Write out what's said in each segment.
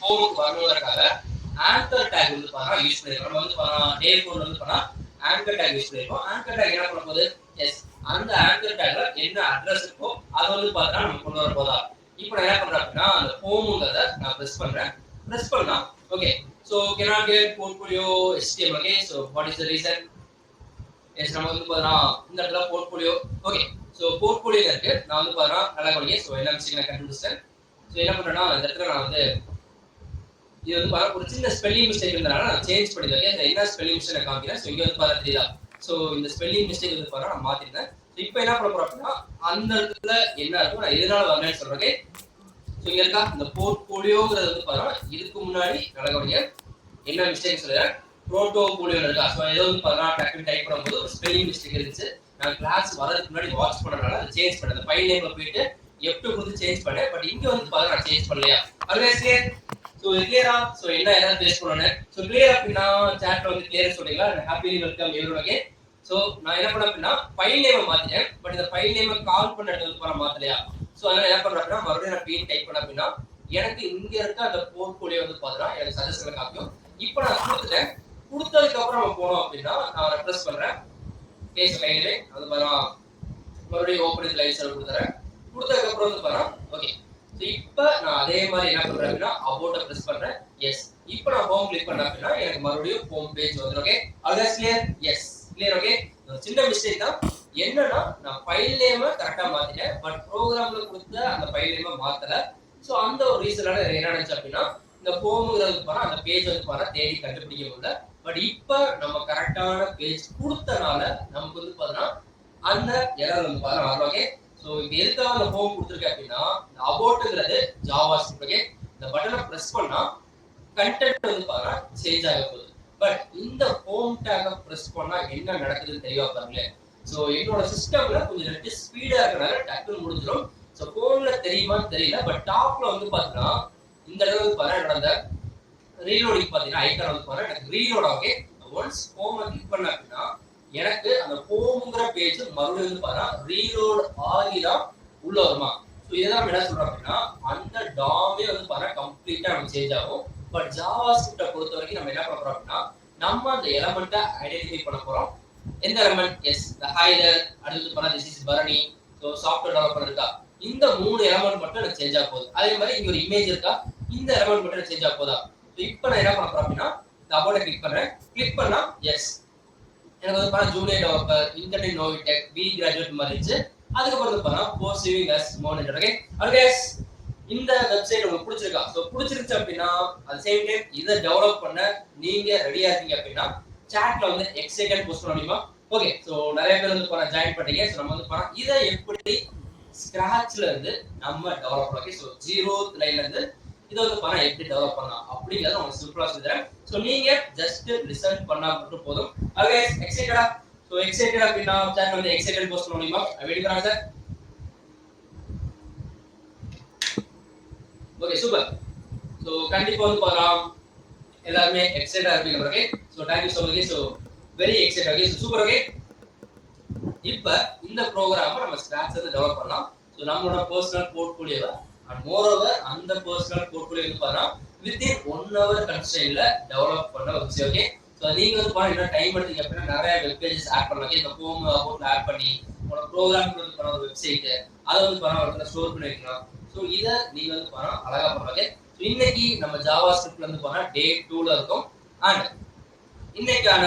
ஹோமுக்கு வரணுங்கிறதுக்காக anchor take வந்து பார்த்தா use பண்ணிருக்கோம். நம்ம வந்து டே 4 வந்து பார்த்தா ஆங்கர் டேக் யூஸ் பண்ணிருக்கோம். ஆங்கர் டேக் என்ன பண்ண போகுது? எஸ், அந்த ஆங்கர் டேக்ல என்ன அட்ரஸ் இருக்கோ அதை வந்து பார்த்தா நம்ம கொண்டு வர போதா. இப்போ நான் என்ன பண்றேன் அப்படின்னா அந்த ஹோமுங்கிறத நான் ப்ரெஸ் பண்றேன். ப்ரெஸ் பண்ணா okay, so cannot get portfolio HTML. Okay, so what is the reason? Yes, நம்ம வந்து பார்த்தா இந்த இடத்துல போர்ட்ஃபோலியோ. ஓகே, ஸோ போர்ட்ஃபோலியோ இருக்கு. நான் வந்து பார்த்தா நல்லா கவனிங்க. ஸோ என்ன மிஸ்டேக் நான் கண்டுபிடிச்சேன். ஸோ என்ன பண்றேன்னா இந்த இடத்துல நான் வந்து இது வந்து பார்த்தா ஒரு சின்ன ஸ்பெல்லிங் மிஸ்டேக் இருந்தனால நான் சேஞ்ச் பண்ணிருக்கேன். என்ன ஸ்பெல்லிங் மிஸ்டேக் நான் காமிக்கிறேன். ஸோ இங்க வந்து பார்த்தா தெரியுதா? ஸோ இந்த ஸ்பெல்லிங் மிஸ்டேக் வந்து பார்த்தா நான் மாத்திருந்தேன். ஸோ இப்போ என்ன பண்ண போறோம் அப்படின்னா அந்த இடத்துல என்ன இருக்கும் நான் எதனால வரலன்னு சொல்றேன். ஸோ இங்க இருக்கா இந்த போர்ட்ஃபோலியோங்கிறது வந்து பார்த்தா இதுக்கு முன்னாடி நல்லா கவனிங்க என்ன மிஸ்டேக் சொல்றேன். புரோட்டோபோலியோ இருக்கா. ஸோ ஏதோ வந்து பார்த்தா டக்குன்னு டைப் பண்ணும்போது ஒரு ஸ்பெல்லிங் மிஸ்டேக் இருந்துச்சு. நான் கிளாஸ் வரதுக்கு முன்னாடி வாட்ச் பண்ணனால அதை சேஞ்ச் பண்ணேன். அந்த ஃபைல் நேம்ல போயிட்டு F2 கொடுத்து சேஞ்ச் பண்ணேன். பட் இங்க வந்து பார்த்தா நான் சேஞ்ச் பண்ணலையா? அதுவே ஸோ கிளியரா? ஸோ என்ன ஏதாவது பேஸ் பண்ணணும். ஸோ கிளியர் அப்படின்னா சாட்ல வந்து கிளியர் சொல்றீங்களா? Happy welcome everyone. ஸோ நான் என்ன பண்ணேன் அப்படின்னா ஃபைல் நேமை மாத்திட்டேன். பட் இந்த ஃபைல் நேமை கால் பண்ண இடத்துல போற மாத்தலையா? ஸோ அதனால என்ன பண்றேன் அப்படின்னா மறுபடியும் நான் பின் டைப் பண்ண அப்படின்னா எனக்கு இங்க இருக்க அந்த போர்ட்ஃபோலியோ வந்து பார்த்தா எனக்கு சஜஷன் காமிக்கும். இப்போ நான் கொடுத்துட்டேன். கொடுத்ததுக்கு அப்புறம் நம்ம போனோம் அப்படின்னா நான் ரெஃப்ரெஷ் பண்றேன். கேஸ் கையிலே அது மாதிரி மறுபடியும் ஓப்பன் லைவ் சர்வர் கொடுத்துறேன். கொடுத்ததுக்கு அப்புறம் வந்து பாரு ஓகே. ஸோ இப்போ நான் அதே மாதிரி என்ன பண்றேன் அப்படின்னா அபவுட்டை ப்ரெஸ் பண்றேன். எஸ், இப்போ நான் ஹோம் கிளிக் பண்ணேன் அப்படின்னா எனக்கு மறுபடியும் ஹோம் பேஜ் வந்துடும். Okay, always clear? Yes clear. Okay, சின்ன மிஸ்டேக் தான். என்னன்னா நான் ஃபைல் நேமை கரெக்டா மாத்திட்டேன். பட் ப்ரோக்ராம்ல கொடுத்த அந்த ஃபைல் நேமை மாத்தல. ஸோ அந்த ஒரு ரீசனால என்ன நினைச்சு அப்படின்னா இந்த ஹோம்ங்கிறது பாரு அந்த பேஜ் வந்து பாரு தேடி கண்டுபிடிக்க முடியல. பட் இப்போ நம்ம கரெக்டான பேஜ் கொடுத்தனால நமக்கு வந்து பார்த்தீங்கன்னா அந்த எரர் வந்து பாரு வரலாம். ஓகே, ஸோ இப்போ எதுக்காக அந்த ஹோம் கொடுத்துருக்கேன் அப்படின்னா இந்த அபவுட்ங்கிறது ஜாவா ஸ்கிரிப்ட். ஓகே, இந்த பட்டனை ப்ரெஸ் பண்ணா கண்டென்ட் வந்து பாரு சேஞ்ச் ஆக போகுது. பட் இந்த ஹோம் டேக ப்ரெஸ் பண்ணா என்ன நடக்குதுன்னு தெரியவா பாருங்களேன். ஸோ என்னோட சிஸ்டம்ல கொஞ்சம் நெட் ஸ்பீடா இருக்கிறனால டக்குன்னு முடிஞ்சிடும். ஸோ ஃபோன்ல தெரியுமான்னு தெரியல. பட் டாப்ல வந்து பார்த்தீங்கன்னா இந்த இடத்துல வந்து பாரு என்னோட அந்த ரீலோடிங் பார்த்தீங்கன்னா ஐக்கான் வந்து பாரு எனக்கு ரீலோட். ஓகே, ஒன்ஸ் ஹோமை கிளிக் பண்ண அப்படின்னா எனக்கு அந்த ஹோம்ங்கிற பேஜ் மறுபடியும் வந்து பாரு ரீலோட் ஆகிதான் உள்ள வருமா. ஸோ இதெல்லாம் என்ன சொல்றோம் அப்படின்னா அந்த டாமே வந்து பாரு கம்ப்ளீட்டா நம்ம சேஞ்ச் ஆகும். பட் ஜாவா ஸ்கிரிப்டை பொறுத்த வரைக்கும் நம்ம என்ன பண்ண போறோம் அப்படின்னா நம்ம அந்த எலமெண்ட்டை ஐடென்டிஃபை பண்ண போறோம். எந்த எலமெண்ட்? எஸ், த ஹைடர். அடுத்து பண்ணா this is Bharani. So software developer இருக்கா. இந்த 3 எலமெண்ட் மட்டும் எனக்கு சேஞ்ச் ஆக போகுது. அதே மாதிரி இங்க ஒரு இமேஜ் இருக்கா. இந்த எலமெண்ட் மட்டும் சேஞ்ச் ஆக போதா. ஸோ இப்போ நான் என்ன பண்ண போறேன் அப்படின்னா இந்த அபவுட்டை கிளிக் பண்றேன். கிளிக் பண்ணா எஸ் எனக்கு வந்து பண்ணா junior developer, internet Novitech, B graduate மாதிரி இருந்துச்சு. அதுக்கப்புறம் வந்து பண்ணா post saving as monitor. Okay, always இந்த வெப்சைட் உங்களுக்கு பிடிச்சிருக்கா? ஸோ பிடிச்சிருச்சு அப்படின்னா அது சேம் டைம் இதை டெவலப் பண்ண நீங்க ரெடியா இருக்கீங்க அப்படின்னா சாட்ல வந்து எக்ஸைட்டட் போஸ்ட் பண்ண முடியுமா? ஓகே, ஸோ நிறைய பேர் வந்து பண்ண ஜாயின் பண்ணீங்க. ஸோ நம்ம வந்து பண்ணா இதை எப்படி ஸ்கிராச்ல இருந்து நம்ம டெவலப் பண்ணலாம். ஓகே, ஸோ 0th லைன்ல இருந்து இதை வந்து பண்ணா எப்படி டெவலப் பண்ணலாம் அப்படிங்கிறத உங்களுக்கு சிம்பிளா சொல்லித்தரேன். ஸோ நீங்க ஜஸ்ட் லிசன் பண்ணா மட்டும் போதும். ஆல்வேஸ் எக்ஸைட்டடா? ஸோ எக்ஸைட்டட் அப்படின்னா சாட்ல வந்து எக்ஸைட்டட் போஸ்ட் பண்ண முடியுமா? வெயிட் பண்ணுங்க சார். Okay, super. ஸோ கண்டிப்பா வந்து பார்க்கலாம் எல்லாருமே எக்ஸைட்டா இருப்பீங்க. Okay, so thank you so much. So very excite. Okay, so super. Okay, இப்போ இந்த ப்ரோக்ராமை நம்ம ஸ்கிராச்ல இருந்து டெவலப் பண்ணலாம். ஸோ நம்மளோட பர்சனல் போர்ட்ஃபோலியோவை அண்ட் மோர் ஓவர் அந்த பர்சனல் போர்ட்ஃபோலியோ வந்து பார்த்தா வித்தின் 1 hour கன்ஸ்ட்ரெயின்ல டெவலப் பண்ண வெப்சைட். ஓகே, ஸோ நீங்க வந்து பாத்தீங்கன்னா டைம் எடுத்தீங்க அப்படின்னா நிறைய வெப் பேஜஸ் ஆட் பண்ணலாம். இந்த ஹோம் அபவுட்ல ஆட் பண்ணி உங்களோட ப்ரோக்ராம் வந்து பண்ண ஒரு வெப்சைட் அதை வந்து பண்ண ஸ்டோர் பண்ணி வைக்கலாம். ஸோ இதை நீங்க வந்து பண்ணா அழகா பண்ணுவாங்க. ஸோ இன்னைக்கு நம்ம ஜாவா ஸ்கிரிப்ட்ல இருந்து பண்ணா டே 2ல இருக்கும். அண்ட் இன்னைக்கான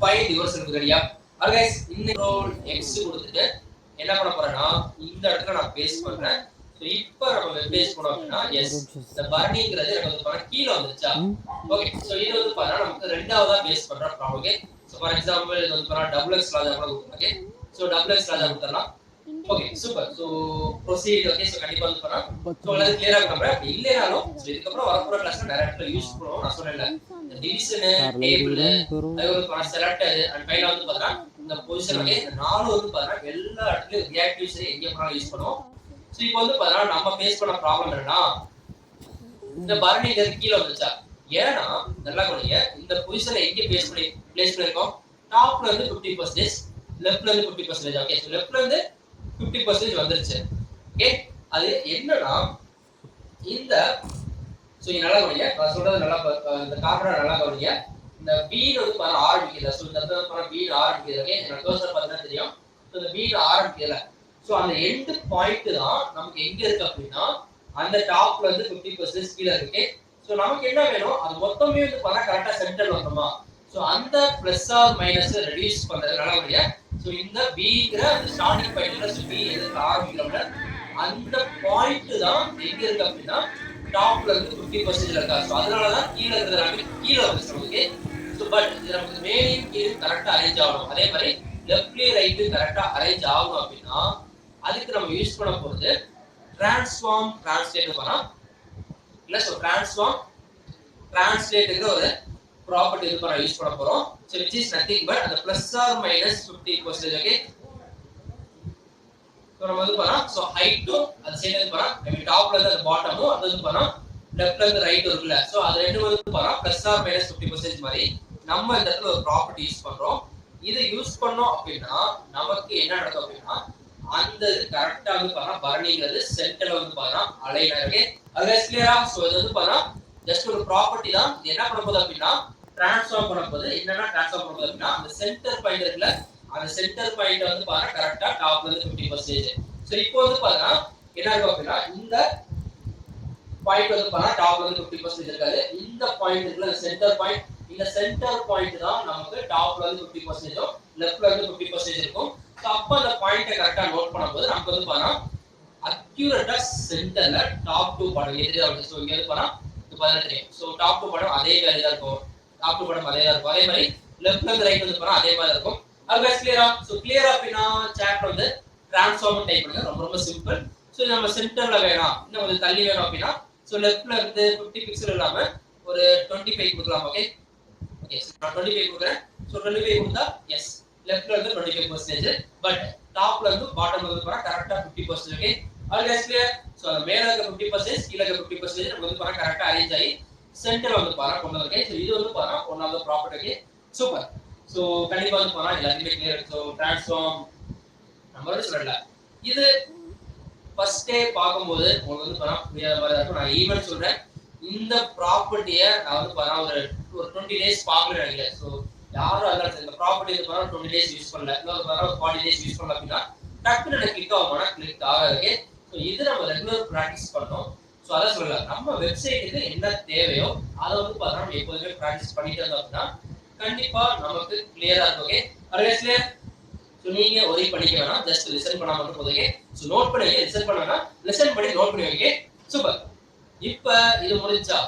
ஃபைல் ரிவர்சலுக்கு ரெடியா? ஆல்வேஸ் இன்னைக்கு ரோல் எக்ஸ் கொடுத்துட்டு என்ன பண்ண போறேன்னா இந்த இடத்துல நான் பேஸ்ட் பண்றேன். ஸோ இப்போ நம்ம வெப் பேஜ் போனோம் அப்படின்னா எஸ் இந்த பர்னிங்கிறது எனக்கு வந்து பாருங்க கீழே வந்துருச்சா. ஓகே, ஸோ இது வந்து பாருங்க நமக்கு ரெண்டாவதா பேஸ் பண்ற problem. Okay, so for example இது வந்து பாருங்க டபுள் எக்ஸ் ராஜா கூட கொடுத்துருங்க. ஓகே, ஸோ டபுள் எக்ஸ் ராஜா கொடுத்துடலாம். Okay, super. So proceed. Okay, so கண்டிப்பா வந்து பாருங்க ஸோ எல்லாரும் கிளியரா நம்புறேன். அப்படி இல்லைனாலும் ஸோ இதுக்கப்புறம் வரப்போற கிளாஸ்ல நிறைய இடத்துல யூஸ் பண்ணுவோம். நான் சொன்னேன்ல இந்த டிவிஷனு டேபிள் அது வந்து பாருங்க செலக்டர் அண்ட் ஃபைனலா வந்து பாருங்க இந்த பொசிஷன். ஓகே, இந்த 4 வந்து பாருங்க எல்லா இடத்துலயும் ரியாக்டிவ் சரி எங்க போனாலும் யூஸ் பண்ணுவோம். ஸோ இப்போ வந்து பாருங்க நம்ம ஃபேஸ் பண்ண ப்ராப்ளம் என்னன்னா இந்த பர்னிங்கிறது கீழே வந்துச்சா. ஏன்னா நல்லா கவனிங்க இந்த பொசிஷனை எங்க பிளேஸ் பண்ணிருக்கோம். டாப்ல இருந்து 50%, லெஃப்ட்ல இருந்து 50%. ஓகே, ஸோ லெஃப்ட்ல இருந்து 50% வந்துருச்சு. ஓகே, அது என்னன்னா இந்த சோ இங்க நல்லா கவனிங்க, நான் சொல்றது நல்லா இந்த கார்னர் நல்லா கவனிங்க. இந்த B வந்து பாருங்க ஆரம்பிக்குது. சோ இந்த இடத்துல பாருங்க B ஆரம்பிக்குது. ஓகே, நான் கர்சர் பார்த்தா தெரியும். சோ இந்த B ஆரம்பிக்குதுல. சோ அந்த எண்ட் பாயிண்ட் தான் நமக்கு எங்க இருக்கு அப்படின்னா அந்த டாப்ல இருந்து 50% கீழ இருக்கு. சோ நமக்கு என்ன வேணும், அது மொத்தமே வந்து பாருங்க கரெக்ட்டா சென்டர்ல வரணுமா. சோ அந்த பிளஸ் ஆர் மைனஸ் ரெடியூஸ் பண்றது நல்லா கவனிங்க. சோ இந்த Bங்கற அந்த ஸ்டார்டிங் பாயிண்ட்ல B எதுக்கு ஆரம்பிக்கிறோம்ல அந்த பாயிண்ட் தான் எங்க இருக்கு அப்படின்னா டாப்ல இருந்து 50% இருக்கா. சோ அதனால தான் கீழ இருக்கிறது கீழ வந்துச்சு நமக்கு. சோ பட் இது நமக்கு மேலையும் கீழும் கரெக்ட்டா அரேஞ்ச் ஆகணும். அதே மாதிரி லெஃப்ட்லயே ரைட் கரெக்ட்டா அரேஞ்ச் ஆகணும் அப்படின்னா அதுக்கு நம்ம யூஸ் பண்ண போறது டிரான்ஸ்ஃபார்ம் டிரான்ஸ்லேட் பண்ணா இல்ல. சோ டிரான்ஸ்ஃபார்ம் டிரான்ஸ்லேட்ங்கிற ஒரு ப்ராப்பர்ட்டி இது பண்ண யூஸ் பண்ண போறோம். So which is nothing but அந்த plus or minus 50%. Okay, so நம்ம வந்து பண்ணா சோ ஹைட்டும் அது சேம் வந்து பண்ணா ஐ மீன் டாப்ல இருந்து அந்த பாட்டமும் அது வந்து பண்ணா லெஃப்ட்ல இருந்து ரைட் இருக்குல்ல. சோ அது ரெண்டு வந்து பண்ணா பிளஸ் ஆர் மைனஸ் 50% மாதிரி நம்ம இந்த இடத்துல ஒரு ப்ராப்பர்ட்டி யூஸ் பண்றோம். இதை யூஸ் பண்ணோம் அப்படின்னா நமக்கு என்ன நடக்கும் அப்படின்னா அந்த கரெக்ட்டா வந்து பண்ணா பரணிங்கிறது சென்டர்ல வந்து பண்ணா அலைன் ஆகவே அது கிளியரா. சோ இது வந்து பண்ணா ஜஸ்ட் ஒரு ப்ராப்பர்ட்டி தான். இது என்ன பண்ண போகுது அப்படின்னா டிரான்ஸ்ஃபார்ம் பண்ண போகுது. என்னன்னா டிரான்ஸ்ஃபார்ம் பண்ண போகுது அப்படின்னா அந்த சென்டர் பாயிண்ட் இருக்குல்ல அந்த சென்டர் பாயிண்ட் வந்து பாருங்க கரெக்ட்டா டாப்ல இருந்து 50%. சோ இப்போ வந்து பாருங்க என்ன ஆகும் அப்படின்னா இந்த பாயிண்ட் வந்து பாருங்க டாப்ல இருந்து 50% இருக்காது. இந்த பாயிண்ட் இருக்குல்ல சென்டர் பாயிண்ட், இந்த சென்டர் பாயிண்ட் தான் நமக்கு டாப்ல இருந்து 50% லெஃப்ட்ல இருந்து 50% இருக்கும். சோ அப்ப அந்த பாயிண்ட கரெக்ட்டா நோட் பண்ணும்போது நமக்கு வந்து பாருங்க அக்யூரேட்டா சென்டர்ல டாப் டு பாட்டம் எதிரா வந்து. சோ இங்க வந்து பாருங்க இது பாருங்க தெரியும். சோ டாப் டு பாட்டம் அதே மாதிரி தான் இருக்கும். டாப் டு பாட்டம் அதே தான் இருக்கும். அதே மாதிரி லெஃப்ட்ல இருந்து ரைட் வந்து பாருங்க அதே மாதிரி இருக்கும். அது கிளியரா. சோ கிளியரா அப்படினா சாப்டர் வந்து டிரான்ஸ்ஃபார்ம் டைப் பண்ணுங்க. ரொம்ப ரொம்ப சிம்பிள். சோ நம்ம சென்டர்ல வேணாம் இன்னும் கொஞ்சம் தள்ளி வேணும் அப்படினா சோ லெஃப்ட்ல இருந்து 50 பிக்சல் இல்லாம ஒரு 25 கொடுக்கலாம். ஓகே ஓகே, நான் 25 கொடுக்கிறேன். சோ 25 கொடுத்தா எஸ் லெஃப்ட்ல இருந்து 25% பட் டாப்ல இருந்து பாட்டம் வந்து பாருங்க கரெக்ட்டா 50%. ஓகே அது கிளியர். சோ மேல இருக்க 50% கீழ இருக்க 50% நமக்கு வந்து பாருங்க கரெக்ட்டா அரேஞ்ச் ஆகி சென்டர்ல வந்து பாருங்க கொண்டு வந்திருக்கேன். சோ இது வந்து பாருங்க one of the property. Super. So கண்டிப்பா வந்து பாருங்க எல்லாத்தையுமே கிளியர். சோ டிரான்ஸ்ஃபார்ம் நம்ம சொல்லல இது ஃபர்ஸ்ட் டே பாக்கும்போது உங்களுக்கு வந்து பாருங்க புரியாத மாதிரி இருக்கும். நான் ஈவன் சொல்றேன் இந்த ப்ராப்பர்ட்டியை நான் வந்து பாருங்க ஒரு 20 டேஸ் பார்க்கல நினைக்கிறேன். ஸோ யாரும் அதான் இந்த ப்ராப்பர்ட்டி வந்து பாருங்க 20 டேஸ் யூஸ் பண்ணல இல்லை ஒரு பாருங்க 40 டேஸ் யூஸ் பண்ணல அப்படின்னா டக்குன்னு எனக்கு கிளிக் ஆகும்னா கிளிக் ஆகாது. ஸோ இது நம்ம ரெகுலர் ப்ராக்டிஸ் பண்ணோம். ஸோ அதை சொல்லல நம்ம வெப்சைட்டுக்கு என்ன தேவையோ அதை வந்து பாருங்க நம்ம எப்போதுமே ப்ராக்டிஸ் பண்ணிட்டு இருந்தோம் அப்படின்னா கண்டிப்பா நமக்கு கிளியரா இருக்கும். ஓகே அதே சோ நீங்க ஒரே படிக்க வேணாம், ஜஸ்ட் லிசன் பண்ணா மட்டும் போதுங்க. சோ நோட் பண்ணி லிசன் பண்ண வேணாம், லிசன் பண்ணி நோட் பண்ணி வைங்க. சூப்பர். இப்போ இது முடிஞ்சா